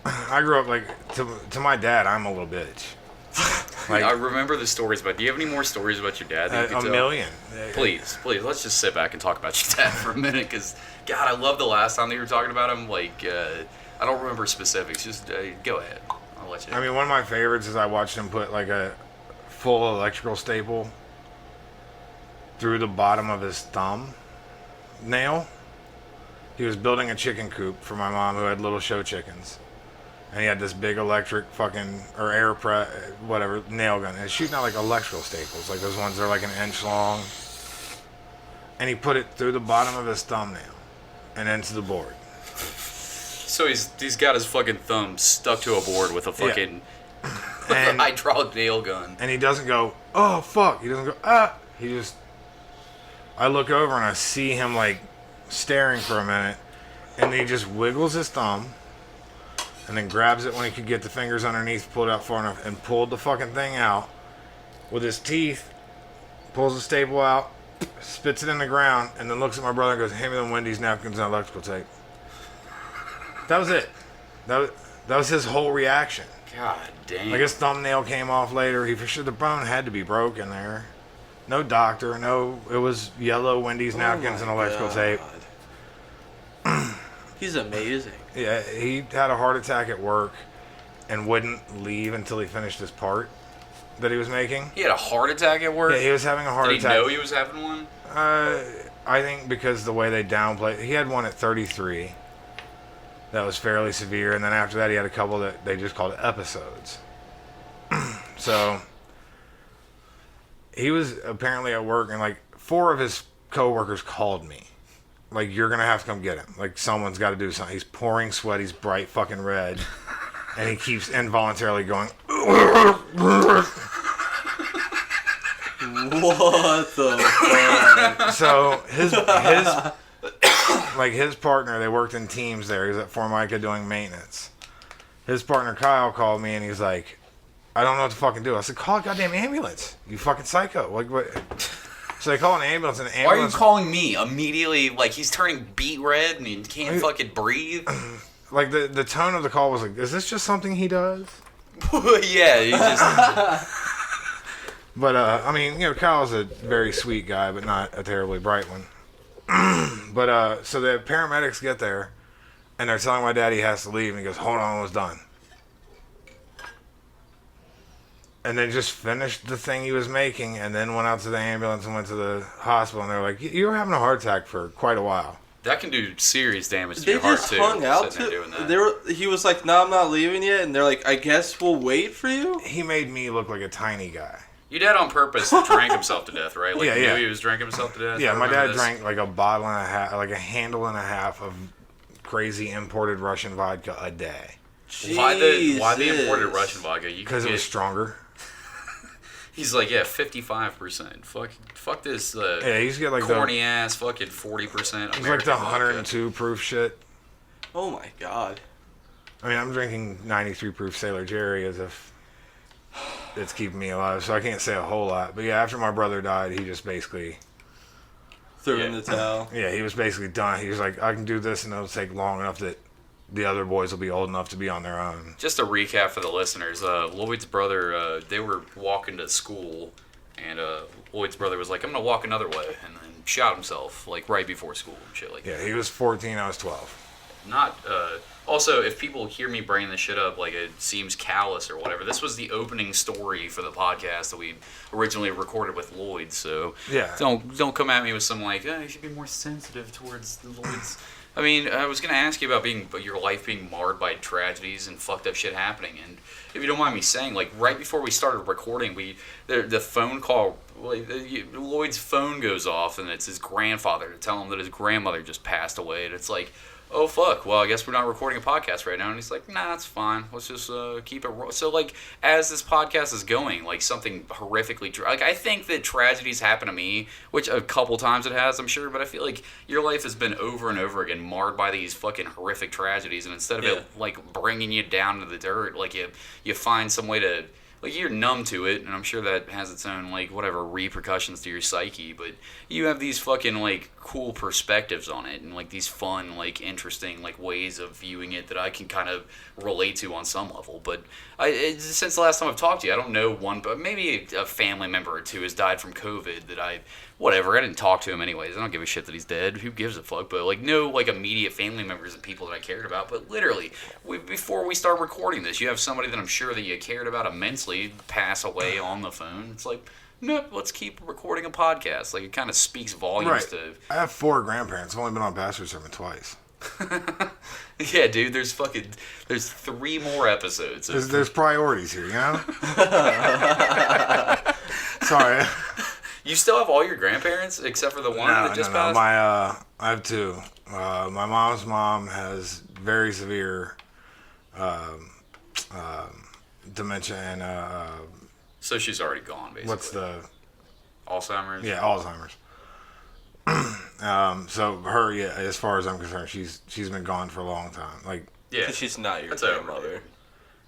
I grew up like to my dad. I'm a little bitch. Like, I remember the stories, but do you have any more stories about your dad that you can tell? A million. Please, let's just sit back and talk about your dad for a minute, because God, I love the last time that you were talking about him. Like, I don't remember specifics. Just go ahead. I'll let you. I mean, one of my favorites is I watched him put like a full electrical staple through the bottom of his thumb nail. He was building a chicken coop for my mom who had little show chickens. And he had this big electric fucking, or air press, whatever, nail gun. And he's shooting out like electrical staples, like those ones that are like an inch long. And he put it through the bottom of his thumbnail and into the board. So he's got his fucking thumb stuck to a board with a fucking hydraulic nail gun. And he doesn't go, oh fuck. He doesn't go, ah. He just, I look over and I see him like staring for a minute. And then he just wiggles his thumb. And then grabs it when he could get the fingers underneath, pulled it out far enough, and pulled the fucking thing out with his teeth, pulls the staple out, spits it in the ground, and then looks at my brother and goes, hand me them Wendy's napkins and electrical tape. That was it. That was his whole reaction. God damn. Like his thumbnail came off later. He for sure, the bone had to be broken there. No doctor, it was yellow Wendy's napkins and electrical tape. He's amazing. Yeah, he had a heart attack at work and wouldn't leave until he finished his part that he was making. He had a heart attack at work? Yeah, he was having a heart attack. attack. Did he know he was having one? I think because the way they downplayed, he had one at 33 that was fairly severe, and then after that he had a couple that they just called episodes. So he was apparently at work, and like 4 of his coworkers called me. Like, you're going to have to come get him. Like, someone's got to do something. He's pouring sweat. He's bright fucking red. And he keeps involuntarily going, what the fuck? So, his partner, they worked in teams there. He was at Formica doing maintenance. His partner, Kyle, called me, and he's like, I don't know what to fucking do. I said, call a goddamn ambulance. You fucking psycho. Like, what? So they call an ambulance, and Why are you calling me immediately? Like, he's turning beet red and he can't fucking breathe? Like, the tone of the call was like, is this just something he does? Yeah, he just... But, I mean, Kyle's a very sweet guy, but not a terribly bright one. But, so the paramedics get there, and they're telling my dad he has to leave, and he goes, hold on, almost done. And they just finished the thing he was making and then went out to the ambulance and went to the hospital. And they're like, you were having a heart attack for quite a while. That can do serious damage to they your heart, just too. Hung out he was like, no, I'm not leaving yet. And they're like, I guess we'll wait for you? He made me look like a tiny guy. Your dad on purpose drank himself to death, right? Like, yeah, you knew he was drinking himself to death? Yeah, my dad drank like a bottle and a half, like a handle and a half of crazy imported Russian vodka a day. Why the imported Russian vodka? Because it was stronger. He's like, yeah, 55%. Fuck this. Yeah, he's got like corny ass fucking 40%. He's like the 102 proof shit. Oh my god. I mean, I'm drinking 93 proof Sailor Jerry as if it's keeping me alive, so I can't say a whole lot. But yeah, after my brother died, he just basically threw in the towel. Yeah, he was basically done. He was like, I can do this, and it'll take long enough that the other boys will be old enough to be on their own. Just a recap for the listeners. Lloyd's brother, they were walking to school, and Lloyd's brother was like, I'm going to walk another way, and then shot himself, like, right before school and shit like that. Yeah, he was 14, I was 12. Not, also, if people hear me bringing this shit up, like, it seems callous or whatever, this was the opening story for the podcast that we originally recorded with Lloyd, so yeah. Don't come at me with some, like, you should be more sensitive towards the Lloyd's. I mean, I was going to ask you about your life being marred by tragedies and fucked up shit happening. And if you don't mind me saying, like, right before we started recording, the phone call, Lloyd's phone goes off, and it's his grandfather to tell him that his grandmother just passed away. And it's like, oh, fuck, well, I guess we're not recording a podcast right now. And he's like, nah, it's fine. Let's just keep it. So, like, as this podcast is going, like, something horrifically... Like, I think that tragedies happen to me, which a couple times it has, I'm sure, but I feel like your life has been over and over again marred by these fucking horrific tragedies, and instead of it, like, bringing you down to the dirt, like, you find some way to... Like, you're numb to it, and I'm sure that has its own, like, whatever repercussions to your psyche, but you have these fucking, like, cool perspectives on it, and, like, these fun, like, interesting, like, ways of viewing it that I can kind of relate to on some level. But since the last time I've talked to you, I don't know but maybe a family member or two has died from COVID that I whatever. I didn't talk to him anyways. I don't give a shit that he's dead. Who gives a fuck? But like, no, like immediate family members and people that I cared about. But literally, before we start recording this, you have somebody that I'm sure that you cared about immensely pass away on the phone. It's like, no, let's keep recording a podcast. Like, it kind of speaks volumes to. I have 4 grandparents. I've only been on pastor sermon twice. Yeah, dude. There's 3 more episodes. There's priorities here, you know. Sorry. You still have all your grandparents except for the one that just passed? I have 2. My mom's mom has very severe dementia and So she's already gone, basically. what's the Alzheimer's? Yeah, Alzheimer's. So her, yeah, as far as I'm concerned, she's been gone for a long time. Like, Yeah. Because she's not your That's grandmother.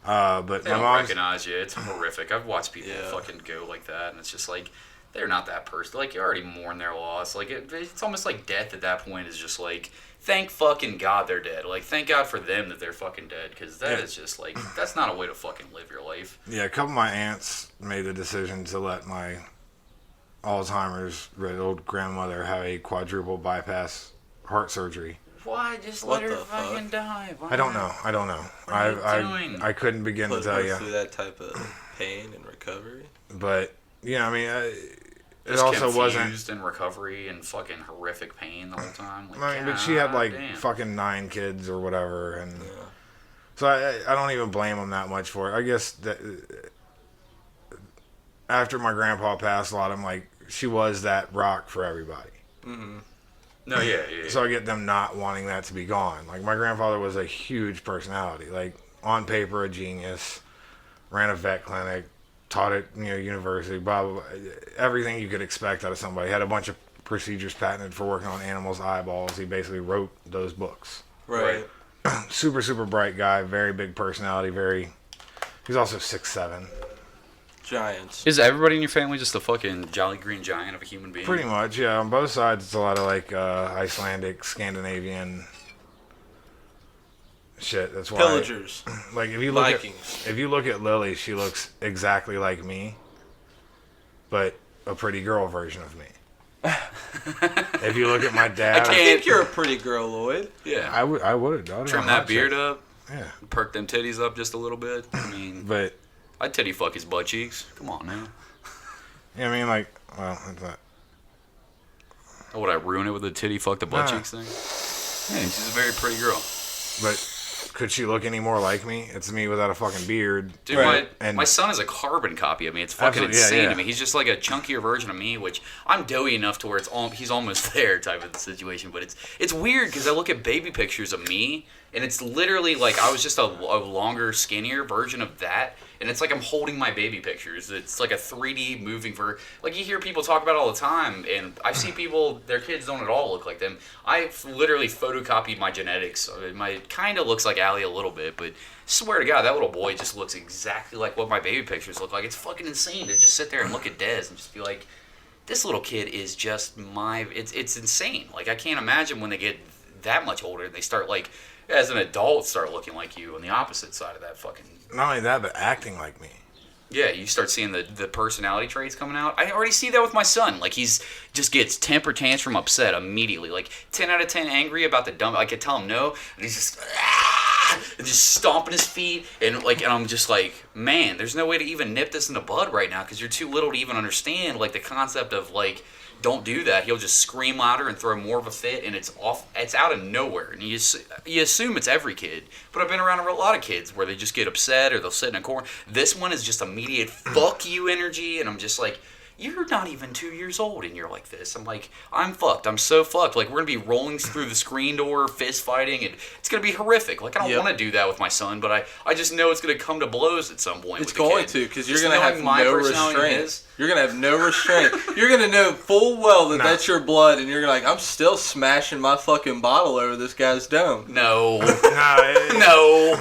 but They my don't mom's recognize you. It's horrific. I've watched people fucking go like that, and it's just like, they're not that person. Like, you already mourn their loss. Like, it's almost like death at that point is just like, thank fucking God they're dead. Like, thank God for them that they're fucking dead, because that is just like, that's not a way to fucking live your life. Yeah, a couple of my aunts made the decision to let my Alzheimer's old grandmother have a quadruple bypass heart surgery. Why? Just What let her the fuck? fucking die. Why I don't know. What are you doing? I couldn't begin to Put tell her you. through that type of pain and recovery. But yeah, I mean, it Just also wasn't. confused in recovery and fucking horrific pain the whole time. Like, I mean, but she had like damn. fucking 9 kids or whatever, and so I don't even blame them that much for it. I guess that after my grandpa passed, a lot of them, like, she was that rock for everybody. Mm-hmm. No, yeah. So I get them not wanting that to be gone. Like, my grandfather was a huge personality. Like, on paper, a genius. Ran a vet clinic. Taught at university. Blah, blah, blah. Everything you could expect out of somebody. Had a bunch of procedures patented for working on animals' eyeballs. He basically wrote those books. Right. Super, super bright guy. Very big personality. He's also 6'7". Giants. Is everybody in your family just a fucking jolly green giant of a human being? Pretty much, yeah. On both sides, it's a lot of like Icelandic, Scandinavian shit. That's why. Pillagers. Like if you look Vikings. if you look at Lily, she looks exactly like me, but a pretty girl version of me. If you look at my dad, I think you're a pretty girl, Lloyd. Yeah. I would have. Trim that beard up. Yeah. Perk them titties up just a little bit. I mean, But I'd titty fuck his butt cheeks. Come on now. yeah, I mean, like, well, that's not. Oh, would I ruin it with a titty fuck the butt Nah. cheeks thing? Yeah, she's a very pretty girl. But could she look any more like me? It's me without a fucking beard. Dude, Right. my son is a carbon copy of me. It's fucking Absolutely, yeah, insane yeah. to me. He's just like a chunkier version of me, which I'm doughy enough to where he's almost there type of situation. But it's weird because I look at baby pictures of me, and it's literally like I was just a longer, skinnier version of that. And it's like I'm holding my baby pictures. It's like a 3D moving like you hear people talk about it all the time, and I see people, their kids don't at all look like them. I've literally photocopied my genetics. It kind of looks like Allie a little bit, but swear to God, that little boy just looks exactly like what my baby pictures look like. It's fucking insane to just sit there and look at Dez and just be like, this little kid is just it's insane. Like, I can't imagine when they get that much older and they start, like, as an adult, start looking like you on the opposite side of that fucking... Not only that, but acting like me. Yeah, you start seeing the personality traits coming out. I already see that with my son. Like, just gets temper tantrum upset immediately. Like, 10 out of 10 angry about the dumb... I could tell him no, and he's just... and just stomping his feet. And I'm just like, man, there's no way to even nip this in the bud right now because you're too little to even understand, like, the concept of, like... Don't do that. He'll just scream louder and throw more of a fit, and it's out of nowhere. And you assume it's every kid, but I've been around a lot of kids where they just get upset or they'll sit in a corner. This one is just immediate fuck you energy, and I'm just like, you're not even 2 years old, and you're like this. I'm like, I'm fucked. I'm so fucked. Like, we're gonna be rolling through the screen door, fist fighting, and it's gonna be horrific. Like, I don't want to do that with my son, but I just know it's gonna come to blows at some point. It's with going the kid. to, because you're Just going to have knowing my no personality and restraint. his. You're going to have no restraint. You're going to know full well that No. that's your blood, and you're like, I'm still smashing my fucking bottle over this guy's dome. No. No. No.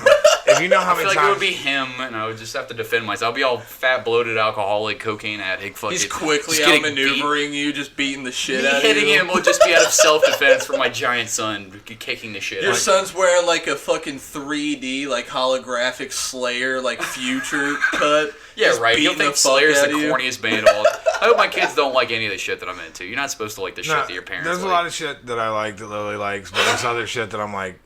If you know how I many feel like times it would be him, and I would just have to defend myself. I'll be all fat, bloated, alcoholic, cocaine addict. Fucking, He's quickly just getting outmaneuvering you, just beating the shit beat. out of Hitting you. him will just be out of self-defense for my giant son kicking the shit Your out. son's wearing like a fucking 3D, like holographic Slayer, like future cut. Yeah, just right. You'll beating the think fuck Slayer's out the of you. corniest band of all. I hope my kids don't like any of the shit that I'm into. You're not supposed to like the shit that your parents There's like. a lot of shit that I like that Lily likes, but there's other shit that I'm like,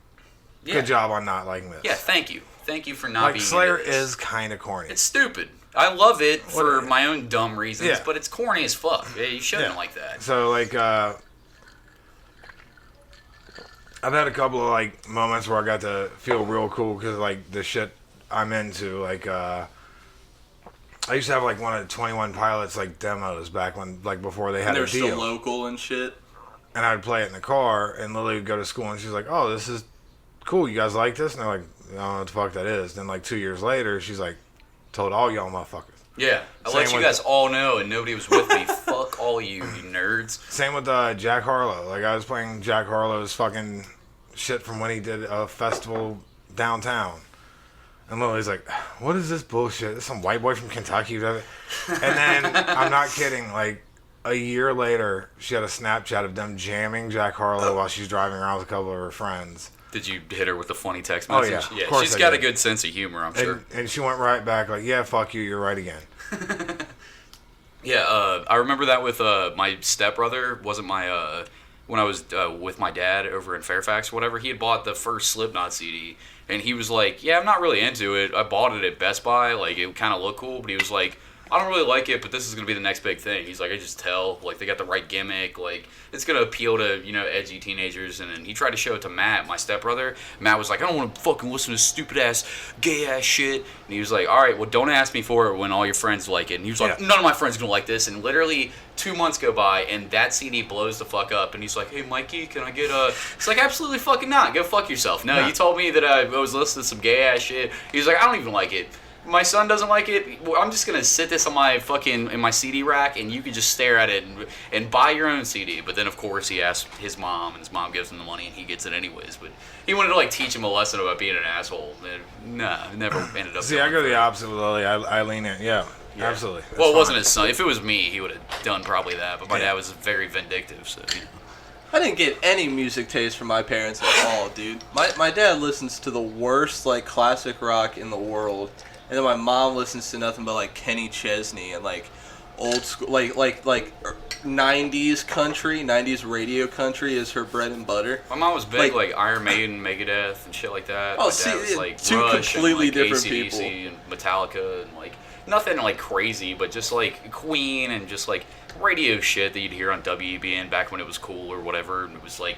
good job on not liking this. Yeah, thank you. Thank you for not being Slayer into this. is kind of corny. It's stupid. I love it for my own dumb reasons, but it's corny as fuck. Yeah, you shouldn't like that. So, like, I've had a couple of, like, moments where I got to feel real cool because, like, the shit I'm into, like, I used to have, like, one of the 21 Pilots, like, demos back when, like, before they had a deal. They're still local and shit. And I'd play it in the car, and Lily would go to school, and she's like, oh, this is cool. You guys like this? And they're like, I don't know what the fuck that is. Then, like, 2 years later, she's like, told all y'all motherfuckers. Yeah, I let you guys all know, and nobody was with me. Fuck all you nerds. Same with Jack Harlow. Like, I was playing Jack Harlow's fucking shit from when he did a festival downtown. And Lily's like, what is this bullshit? This some white boy from Kentucky. And then, I'm not kidding, like, a year later, she had a Snapchat of them jamming Jack Harlow while she's driving around with a couple of her friends. Did you hit her with a funny text message? Oh, yeah. Of course She's I got did. a good sense of humor, I'm sure. And she went right back like, yeah, fuck you, you're right again. Yeah, I remember that with my stepbrother. Wasn't my when I was with my dad over in Fairfax, or whatever. He had bought the first Slipknot CD, and he was like, "Yeah, I'm not really into it. I bought it at Best Buy. Like, it kind of looked cool, but he was like, I don't really like it, but this is gonna be the next big thing." He's like, I just tell, like, they got the right gimmick, like, it's gonna appeal to, you know, edgy teenagers. And then he tried to show it to Matt, my stepbrother. Matt was like, I don't want to fucking listen to stupid ass, gay ass shit. And he was like, all right, well, don't ask me for it when all your friends like it. And he was like, none of my friends are gonna like this. And literally 2 months go by, and that CD blows the fuck up. And he's like, hey, Mikey, can I get a? It's like, absolutely fucking not. Go fuck yourself. No, you told me that I was listening to some gay ass shit. He was like, I don't even like it. My son doesn't like it. Well, I'm just gonna sit this on my in my CD rack, and you can just stare at it and buy your own CD. But then, of course, he asks his mom, and his mom gives him the money, and he gets it anyways. But he wanted to, like, teach him a lesson about being an asshole. And, nah, it never ended up. See, I go the opposite with Lily. I lean in. Yeah. Absolutely. That's well, it fine. wasn't his son. If it was me, he would have done probably that. But my dad was very vindictive, so you know. I didn't get any music taste from my parents at all, dude. My dad listens to the worst, like, classic rock in the world. And then my mom listens to nothing but, like, Kenny Chesney and, like, old school, like 90s country, 90s radio country is her bread and butter. My mom was big, like Iron Maiden, Megadeth, and shit like that. Oh, my see, dad was like two Rush completely and, like, different AC/DC people. and Metallica and, like, nothing, like, crazy, but just, like, Queen and just, like, radio shit that you'd hear on WEBN back when it was cool or whatever. And it was like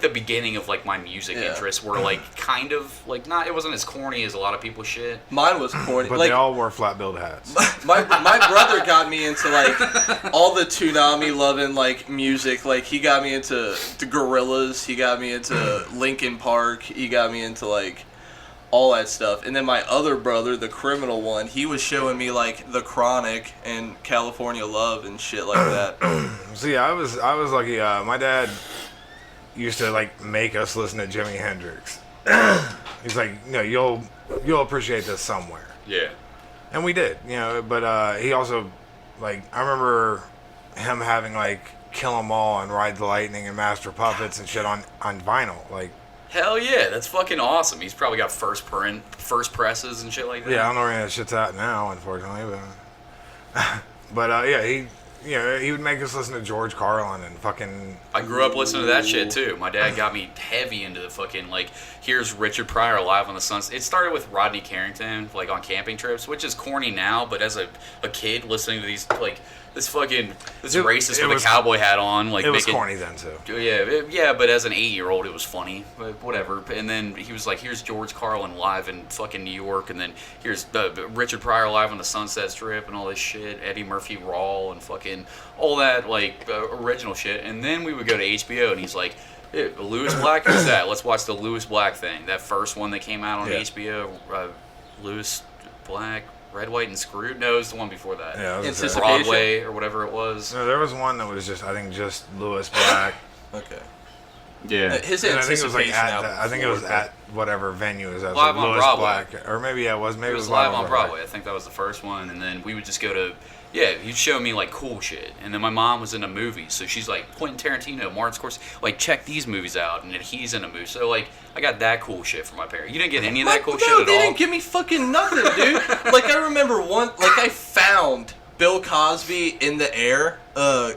the beginning of, like, my music interests were, like, kind of, like, not, it wasn't as corny as a lot of people's shit. Mine was corny. But like, they all wore flat-billed hats. my brother got me into, like, all the Toonami loving, like, music. Like, he got me into the Gorillaz. He got me into Linkin Park. He got me into, like, all that stuff. And then my other brother, the criminal one, he was showing me, like, The Chronic and California Love and shit like that. See, I was lucky. My dad used to, like, make us listen to Jimi Hendrix. He's like, no, you'll appreciate this somewhere. Yeah. And we did, you know. But he also, like, I remember him having, like, Kill 'Em All and Ride the Lightning and Master Puppets and shit on vinyl, like. Hell yeah, that's fucking awesome. He's probably got first presses and shit like that. Yeah, I don't know where that shit's at now, unfortunately, but yeah, he would make us listen to George Carlin and fucking. I grew up listening to that shit too. My dad got me heavy into the fucking, like, here's Richard Pryor live on the Sunset. It started with Rodney Carrington, like, on camping trips, which is corny now, but as a kid listening to these, like, this racist with a cowboy hat on, like, it was corny then too. Yeah, but as an 8-year-old, it was funny, but whatever. And then he was like, here's George Carlin live in fucking New York, and then here's Richard Pryor live on the Sunset Strip and all this shit, Eddie Murphy Raw and fucking all that, like, original shit. And then we would go to HBO, and he's like, hey, Lewis Black, who's that? Let's watch the Lewis Black thing. That first one that came out on HBO, Lewis Black. Red, White, and Screwed? No, it was the one before that. Yeah, Anticipation? Broadway or whatever it was. No, there was one that was just, I think, just Lewis Black. Okay. Yeah. His And I think it was like Anticipation at album. I think it was at whatever venue it was at. Live like on Lewis Broadway. Black, or maybe it was live on Broadway. I think that was the first one, and then we would just go to. Yeah, he'd show me, like, cool shit. And then my mom was into movies, so she's like, Quentin Tarantino, Martin Scorsese, like, check these movies out. And then he's in a movie. So, like, I got that cool shit from my parents. You didn't get any of that cool shit at all? They didn't give me fucking nothing, dude. Like, I remember I found Bill Cosby in the Air,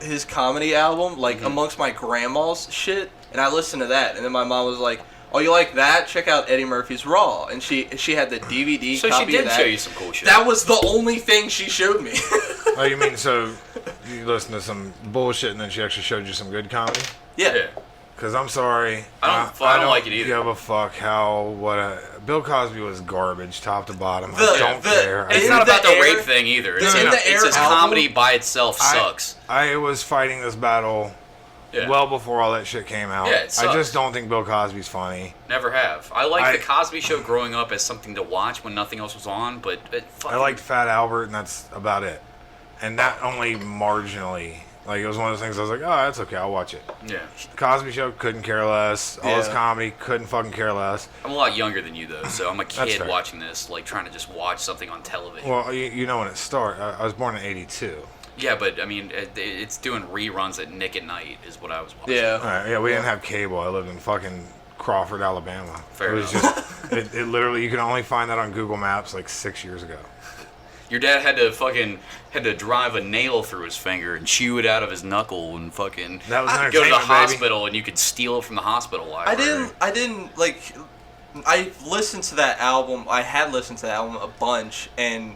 his comedy album, like amongst my grandma's shit, and I listened to that, and then my mom was like, "Oh, you like that? Check out Eddie Murphy's Raw," and she had the DVD So copy she of did that. show you some cool shit. That was the only thing she showed me. Oh, you mean so you listened to some bullshit and then she actually showed you some good comedy? Yeah. Because I'm sorry. I don't like it either. Give a fuck Bill Cosby was garbage, top to bottom. I don't care. It's In not about the the rape Air- thing either. the It's, In the it's Air his album- comedy by itself sucks. I was fighting this battle Yeah. well before all that shit came out. Yeah, it sucks. I just don't think Bill Cosby's funny. Never have. I liked the Cosby Show growing up as something to watch when nothing else was on, but I liked Fat Albert, and that's about it. And that only marginally. Like, it was one of those things I was like, oh, that's okay, I'll watch it. Yeah. Cosby Show, couldn't care less. All his Yeah. comedy, couldn't fucking care less. I'm a lot younger than you, though, so I'm a That's kid fair. watching this, like, trying to just watch something on television. Well, you know when it started. I was born in 82. Yeah, but, I mean, it's doing reruns at Nick at Night is what I was watching. Yeah. All right, yeah, we didn't have cable. I lived in fucking Crawford, Alabama. Fair it was enough. just, it literally, you can only find that on Google Maps like 6 years ago. Your dad had to drive a nail through his finger and chew it out of his knuckle and fucking That was go to the entertainment, baby. hospital and you could steal it from the hospital library. I didn't like. I listened to that album. I had listened to that album a bunch, and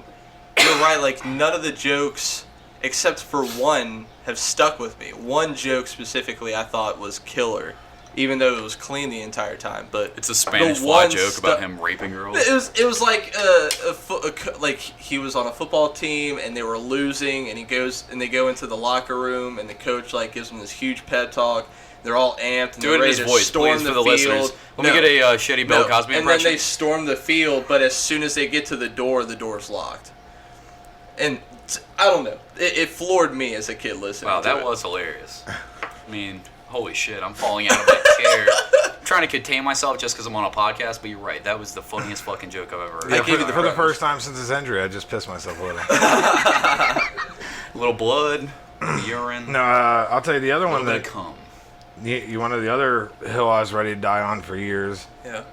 you're right. Like, none of the jokes, except for one, have stuck with me. One joke specifically, I thought was killer, even though it was clean the entire time. But It's a Spanish the fly one joke about him raping girls. It was like like he was on a football team and they were losing, and they go into the locker room and the coach like gives them this huge pep talk. They're all amped and Do they're it in ready his to voice, storm please, the for the field. listeners. Let me get a shitty Bill Cosby and impression. then they storm the field, but as soon as they get to the door's locked. And I don't know. It floored me as a kid listening. Wow, to that it. was hilarious. I mean, holy shit, I'm falling out of my chair. I'm trying to contain myself just because I'm on a podcast, but you're right. That was the funniest fucking joke I've ever heard. Yeah, gave you the for the pros. first time since his injury, I just pissed myself a little. A little blood, a little urine, No, I'll tell you the other a one little bit that of cum. you wanted the other hill I was ready to die on for years. Yeah.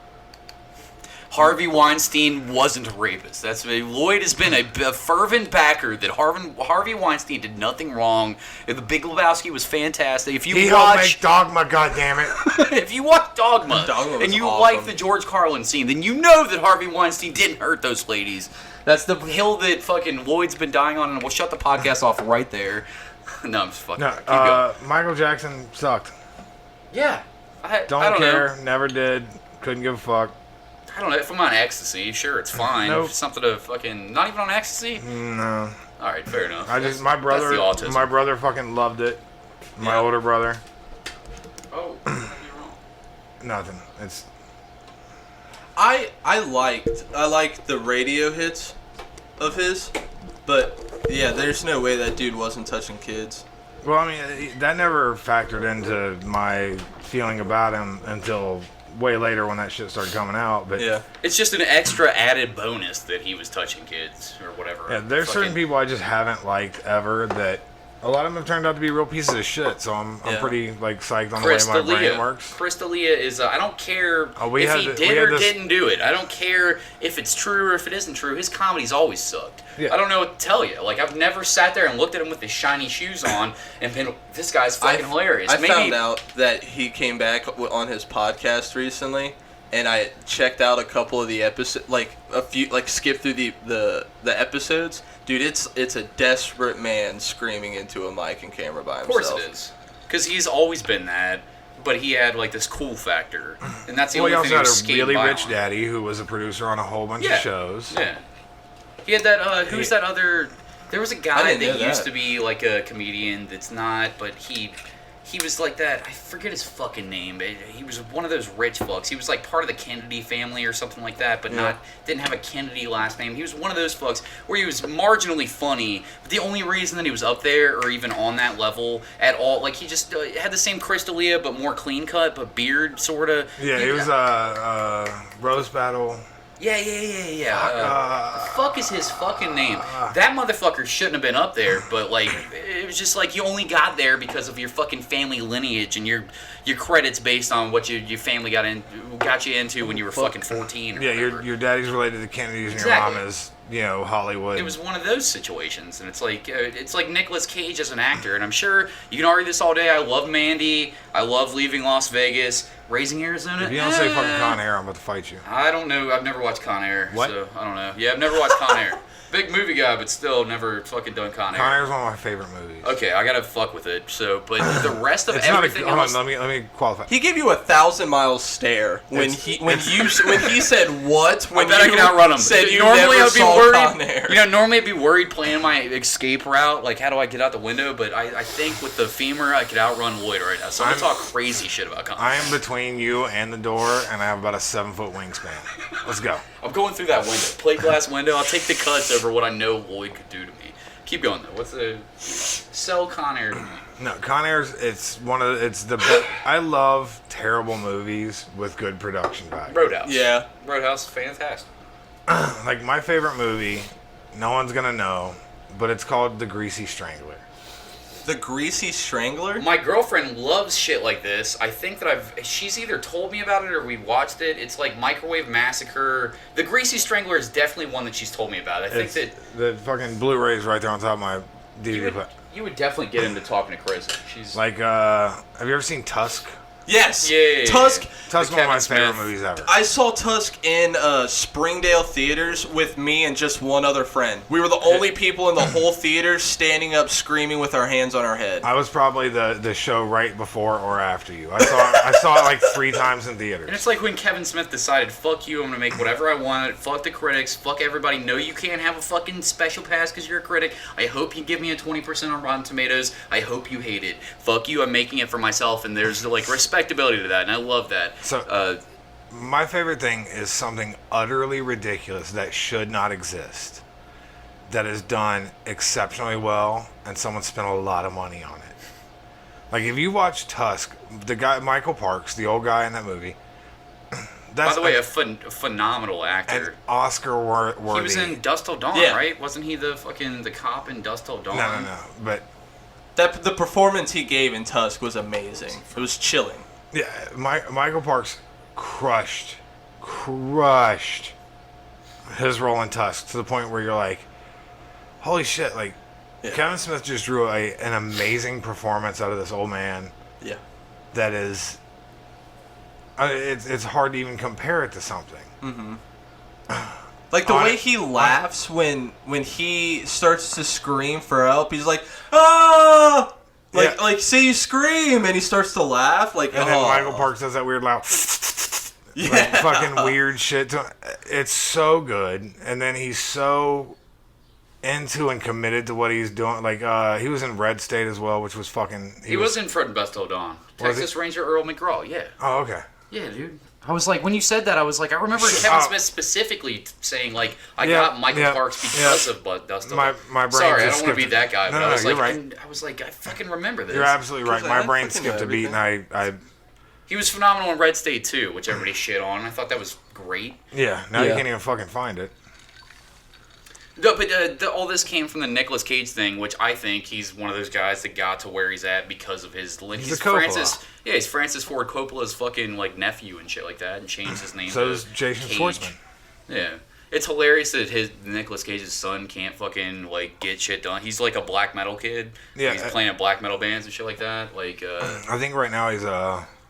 Harvey Weinstein wasn't a rapist. Lloyd has been a fervent backer that Harvey Weinstein did nothing wrong. The Big Lebowski was fantastic. If you He helped watch, make Dogma, goddammit. if you watch Dogma, Dogma was and you awesome. like the George Carlin scene, then you know that Harvey Weinstein didn't hurt those ladies. That's the hill that fucking Lloyd's been dying on, and we'll shut the podcast off right there. No, I'm just fucking. No, Keep going. Michael Jackson sucked. Yeah, I Don't don't care. know. Never did. Couldn't give a fuck. I don't know. If I'm on ecstasy, sure, it's fine. Nope. If something to fucking not even on ecstasy. No. All right, fair enough. My brother, That's the autism. my brother fucking loved it. My Yeah. older brother, Oh, you're wrong. nothing. It's I liked the radio hits of his, but yeah, there's no way that dude wasn't touching kids. well, I mean, that never factored into my feeling about him until way later when that shit started coming out. But Yeah. It's just an extra added bonus that he was touching kids or whatever. yeah, there's certain people I just haven't liked ever that a lot of them have turned out to be real pieces of shit. So I'm Yeah. pretty like psyched on the way my brain works. Chris D'Elia is. I don't care we if had he the- did we had or this- didn't do it. I don't care if it's true or if it isn't true. His comedy's always sucked. Yeah. I don't know what to tell you. Like I've never sat there and looked at him with his shiny shoes on and been, this guy's fucking hilarious. I Maybe found out that he came back on his podcast recently, and I checked out a couple of the episodes, like a few, like skipped through the episodes. Dude, it's a desperate man screaming into a mic and camera by Of himself. course it is. Because he's always been that, but he had like this cool factor. And that's the Well, he only also thing he had was a skating really by rich on. daddy who was a producer on a whole bunch Yeah. of shows. Yeah. He had that, who's that other, there was a guy didn't that know used that. to be like a comedian that's not, but he was like that, I forget his fucking name, but he was one of those rich fucks. He was like part of the Kennedy family or something like that, but didn't have a Kennedy last name. He was one of those fucks where he was marginally funny, but the only reason that he was up there or even on that level at all, like he just had the same Chris D'Elia, but more clean cut, but beard sort of. Yeah, he was Rose Battle. Yeah. The fuck is his fucking name? That motherfucker shouldn't have been up there, but like, it was just like you only got there because of your fucking family lineage and your credits based on what your family got you into when you were fucking 14. Or Yeah, whatever. your daddy's related to Kennedys and Exactly. your mom is Hollywood. It was one of those situations, and it's like Nicolas Cage as an actor, and I'm sure you can argue this all day. I love Mandy. I love Leaving Las Vegas. Raising Arizona. If you don't say fucking Con Air, I'm about to fight you. I don't know. I've never watched Con Air. What? So I don't know. Yeah, I've never watched Con Air. Big movie guy, but still never fucking done Con Air. Con Air is one of my favorite movies. Okay, I gotta fuck with it. So, but the rest of It's everything not a, else. hold on, let me qualify. He gave you a 1,000-mile stare when he said what? I When bet I can outrun him. Said you normally never I'd be saw worried. Con Air. Normally I'd be worried planning my escape route. Like, how do I get out the window? But I think with the femur, I could outrun Lloyd right now. So I'm gonna talk crazy shit about Con Air. I am between you and the door, and I have about a 7-foot wingspan. Let's go. I'm going through that window, plate glass window. I'll take the cuts over what I know Lloyd could do to me. Keep going though. What's the sell Con Air to me? No, Con Air's it's the best. I love terrible movies with good production value. Roadhouse. Yeah. Roadhouse, fantastic. Like my favorite movie, no one's gonna know, but it's called The Greasy Strangler. The Greasy Strangler? My girlfriend loves shit like this. I think that she's either told me about it or we watched it. It's like Microwave Massacre. The Greasy Strangler is definitely one that she's told me about. I think that the fucking Blu-ray is right there on top of my DVD. you would definitely get into talking to Chris. She's Like, have you ever seen Tusk? Yes. Yeah. Tusk. Tusk is one of Kevin my favorite Smith. movies ever. I saw Tusk in Springdale theaters with me and just one other friend. We were the only people in the whole theater standing up screaming with our hands on our head. I was probably the show right before or after you. I saw it like 3 times in theaters. And it's like when Kevin Smith decided, fuck you, I'm going to make whatever I want, fuck the critics, fuck everybody, no you can't have a fucking special pass because you're a critic, I hope you give me a 20% on Rotten Tomatoes, I hope you hate it, fuck you, I'm making it for myself, and there's like respectability to that, and I love that. So, my favorite thing is something utterly ridiculous that should not exist, that is done exceptionally well, and someone spent a lot of money on it. Like, if you watch Tusk, the guy, Michael Parks, the old guy in that movie, By the way, a phenomenal actor. an Oscar-worthy... He was in Dust Till Dawn, Yeah. right? Wasn't he the cop in Dust Till Dawn? No, but... The performance he gave in Tusk was amazing. It was chilling. Yeah, Michael Parks crushed his role in Tusk to the point where you're like, holy shit, like, Yeah. Kevin Smith just drew an amazing performance out of this old man Yeah. that is, it's hard to even compare it to something. Mm-hmm. Like the way he laughs when he starts to scream for help, he's like, ah! Like say you scream, and he starts to laugh, like, And then Michael Parks does that weird loud, yeah. like, fucking weird shit. It's so good, and then he's so into and committed to what he's doing. Like, he was in Red State as well, which was fucking... He was in Fred and Dust Till Dawn. Texas Ranger Earl McGraw, yeah. Oh, okay. Yeah, dude. I was like, when you said that, I was like, I remember Kevin Smith specifically saying, like, I got Michael Parks because of Dust Till Dawn. My brain Sorry, I just don't want to be skipped- that guy, No, but I was you're like, right. I was like, I fucking remember this. You're absolutely right. My I brain fucking skipped know a beat, and I He was phenomenal in Red State too, which everybody shit on. I thought that was great. yeah. Now you Yeah. can't even fucking find it. No, but all this came from the Nicolas Cage thing, which I think he's one of those guys that got to where he's at because of his. He's a Coppola. He's Francis Ford Coppola's fucking like nephew and shit like that, and changed his name. So to is Jason Cage. Schwartzman. Yeah, it's hilarious that Nicolas Cage's son can't fucking like get shit done. He's like a black metal kid. Yeah, he's playing in black metal bands and shit like that. Like, I think right now he's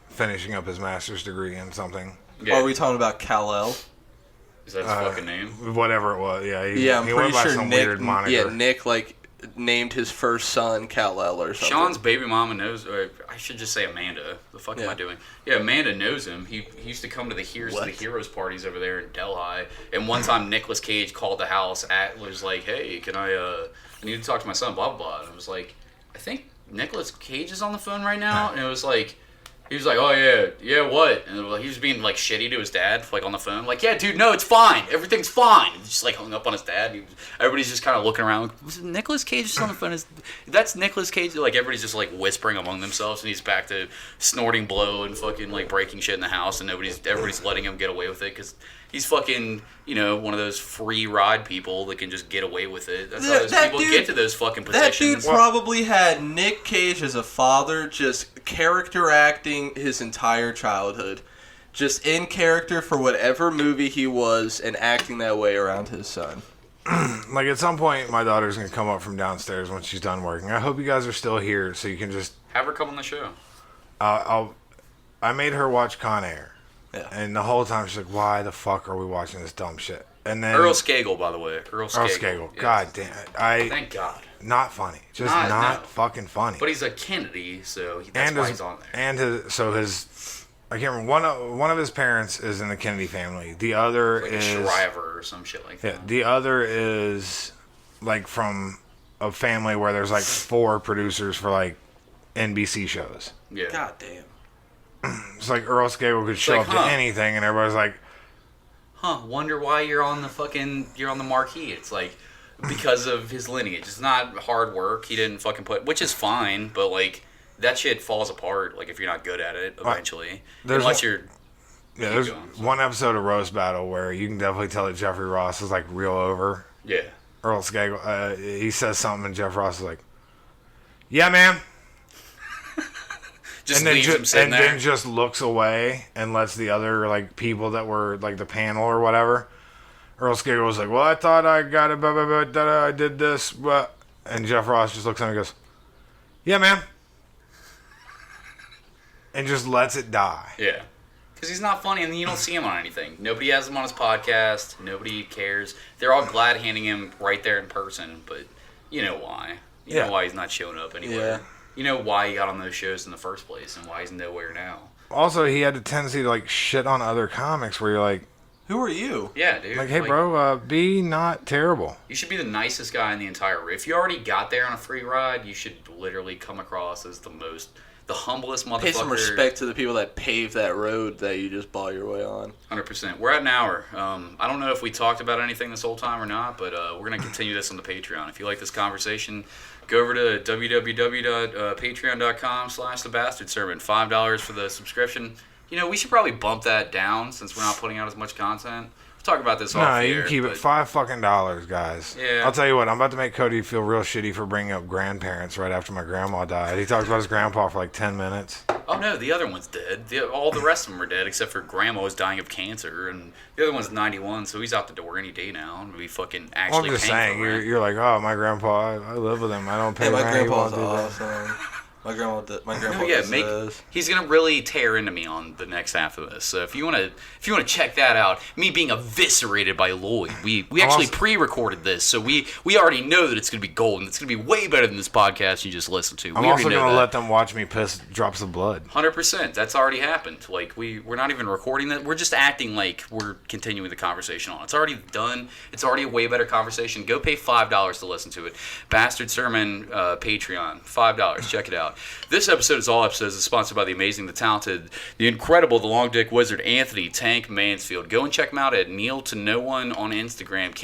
finishing up his master's degree in something. yeah. Are we talking about Kal-El? Is that his fucking name? Whatever it was. Yeah. I'm he pretty went by sure some Nick. weird moniker. Yeah, Nick named his first son Kal-El or something. Sean's baby mama knows, or I should just say Amanda. The fuck am I doing? Yeah, Amanda knows him. He used to come to the Heroes parties over there in Delhi. And one time Nicolas Cage called the house, was like, hey, can I need to talk to my son, blah, blah, blah. And I was like, I think Nicolas Cage is on the phone right now. And it was like, he was like, oh, yeah, what? And he was being, like, shitty to his dad, like, on the phone. Like, yeah, dude, no, it's fine. Everything's fine. And just, like, hung up on his dad. Everybody's just kind of looking around. Like, was it Nicolas Cage just on the phone? That's Nicolas Cage? Like, everybody's just, like, whispering among themselves. And he's back to snorting blow and fucking, like, breaking shit in the house. And everybody's letting him get away with it because he's fucking, one of those free ride people that can just get away with it. That's how those people get to those fucking positions. That dude probably had Nick Cage as a father just character acting his entire childhood. Just in character for whatever movie he was and acting that way around his son. like at some point, my daughter's gonna come up from downstairs when she's done working. I hope you guys are still here so you can just Have her come on the show. I made her watch Con Air, Yeah. and the whole time she's like, "Why the fuck are we watching this dumb shit?" And then Earl Skagel, by the way. Earl Skagel. Yes. God damn it! Thank God. Not funny. Just Not- not no. fucking funny. But he's a Kennedy, so that's why he's on there. And his I can't remember one of his parents is in the Kennedy family. The other Like is a Shriver or some shit like that. yeah. The other is like from a family where there's like 4 producers for like NBC shows. Yeah. God damn. It's like Earl Skagel could show like, up huh. to anything, and everybody's like, Huh, wonder why you're on the marquee. It's like because of his lineage. It's not hard work. He didn't fucking which is fine, but like that shit falls apart like if you're not good at it eventually. There's Unless one- you're yeah. There's going, so. one episode of Roast Battle where you can definitely tell that Jeffrey Ross is like real over Yeah. Earl Skagel. He says something, and Jeff Ross is like, "Yeah, man." Just And then, leaves him sitting there. then just looks away and lets the other like people that were like the panel or whatever. Earl Skagel was like, "Well, I thought I got it, but I did this." But and Jeff Ross just looks at him and goes, "Yeah, man," and just lets it die. Yeah. Because he's not funny, and you don't see him on anything. Nobody has him on his podcast. Nobody cares. They're all glad handing him right there in person, but you know why. You Yeah. know why he's not showing up anywhere. Yeah. You know why he got on those shows in the first place, and why he's nowhere now. Also, he had a tendency to like shit on other comics, where you're like, Who are you? Yeah, dude. "Hey, bro, be not terrible." You should be the nicest guy in the entire. If you already got there on a free ride, you should literally come across as the humblest motherfucker. Pay some respect to the people that paved that road that you just bought your way on. 100%. We're at an hour. I don't know if we talked about anything this whole time or not, but we're going to continue this on the Patreon. If you like this conversation, go over to www.patreon.com/thebastardsermon. $5 for the subscription. You know, we should probably bump that down since we're not putting out as much content. We'll talk about this off No, the you air, can keep it but- $5 guys. Yeah. I'll tell you what, I'm about to make Cody feel real shitty for bringing up grandparents right after my grandma died. He talked about his grandpa for like 10 minutes. Oh no, the other one's dead. All the rest of them are dead except for Grandma was dying of cancer, and the other one's 91, so he's out the door any day now, and we fucking Well, actually. I'm just paying saying, for rent. you're like, "Oh, my grandpa, I live with him. I don't pay Hey, my rent. He grandpa's won't do that." awesome. My grandpa No, yeah, does this. he's gonna really tear into me on the next half of this. So if you wanna check that out, me being eviscerated by Lloyd, we actually also- pre-recorded this, so we already know that it's gonna be gold, and it's gonna be way better than this podcast you just listened to. I'm We already also know going to that. let them watch me piss drops of blood. 100%. That's already happened. Like we're not even recording that. We're just acting like we're continuing the conversation on. It's already done. It's already a way better conversation. Go pay $5 to listen to it. Bastard Sermon Patreon, $5. Check it out. This episode, as all episodes, is sponsored by the amazing, the talented, the incredible, the long dick wizard Anthony Tank Mansfield. Go and check him out at Kneel to No One on Instagram.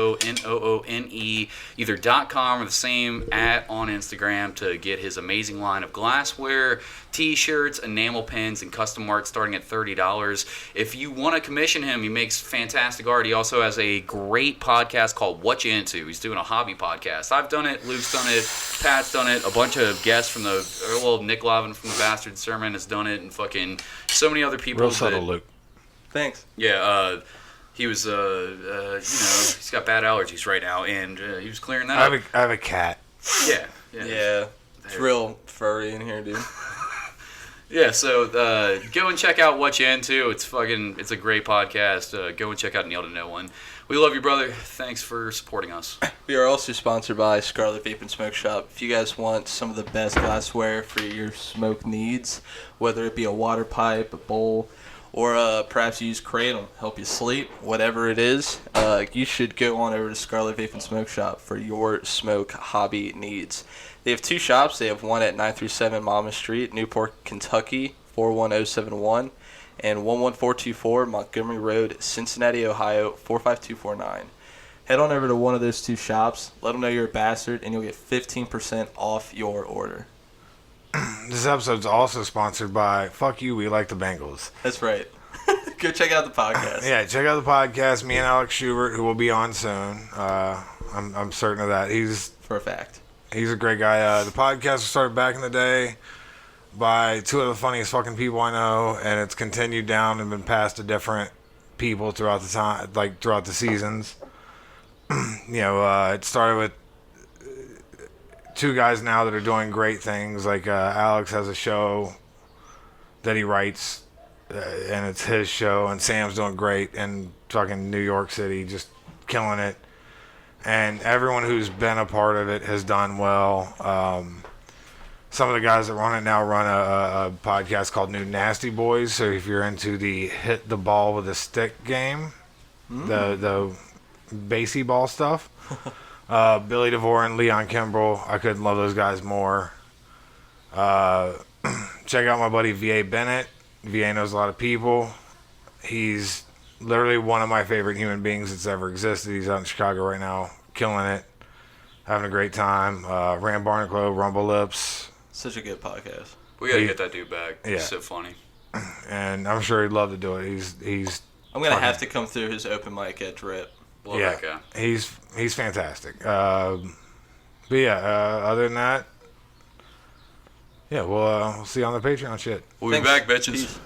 KNEELTONOONE, either .com or the same on Instagram to get his amazing line of glassware, t-shirts, enamel pins, and custom art starting at $30. If you want to commission him, he makes fantastic art. He also has a great podcast called What You Into. He's doing a hobby podcast. I've done it, Luke's done it, Pat's done it, a bunch of guests from Nick Lavin from the Bastard Sermon has done it, and fucking so many other people. Real subtle, Luke. Thanks. Yeah, he was, he's got bad allergies right now, and he was clearing that up. I have a cat. Yeah. Yeah. It's real furry in here, dude. Yeah, so go and check out What You Into. It's a great podcast. Go and check out Kneel to No One. We love you, brother. Thanks for supporting us. We are also sponsored by Scarlet Vape and Smoke Shop. If you guys want some of the best glassware for your smoke needs, whether it be a water pipe, a bowl, or perhaps you use Kratom, help you sleep, whatever it is, you should go on over to Scarlet Vape and Smoke Shop for your smoke hobby needs. They have 2 shops. They have one at 937 Mama Street, Newport, Kentucky, 41071, and 11424 Montgomery Road, Cincinnati, Ohio, 45249. Head on over to one of those 2 shops, let them know you're a bastard, and you'll get 15% off your order. This episode's also sponsored by Fuck You, We Like the Bengals. That's right. Go check out the podcast. Yeah, check out the podcast. Me and Alex Schubert, who will be on soon. I'm certain of that. He's For a fact. a great guy. The podcast was started back in the day by 2 of the funniest fucking people I know, and it's continued down and been passed to different people throughout the time, like throughout the seasons. it started with two guys now that are doing great things. Like Alex has a show that he writes, and it's his show, and Sam's doing great in fucking New York City, just killing it. And everyone who's been a part of it has done well. Some of the guys that run it now run a podcast called New Nasty Boys. So if you're into the hit the ball with a stick game, the baseball ball stuff, Billy DeVore and Leon Kimbrell, I couldn't love those guys more. Check out my buddy V.A. Bennett. V.A. knows a lot of people. He's literally one of my favorite human beings that's ever existed. He's out in Chicago right now, killing it, having a great time. Ram Barnacle, Rumble Lips. Such a good podcast. We gotta get that dude back. Yeah. He's so funny. And I'm sure he'd love to do it. He's. I'm gonna have to come through his open mic at Drip. Love that guy. He's fantastic. But yeah, other than that, yeah, we'll see you on the Patreon shit. We'll be back, bitches. Peace.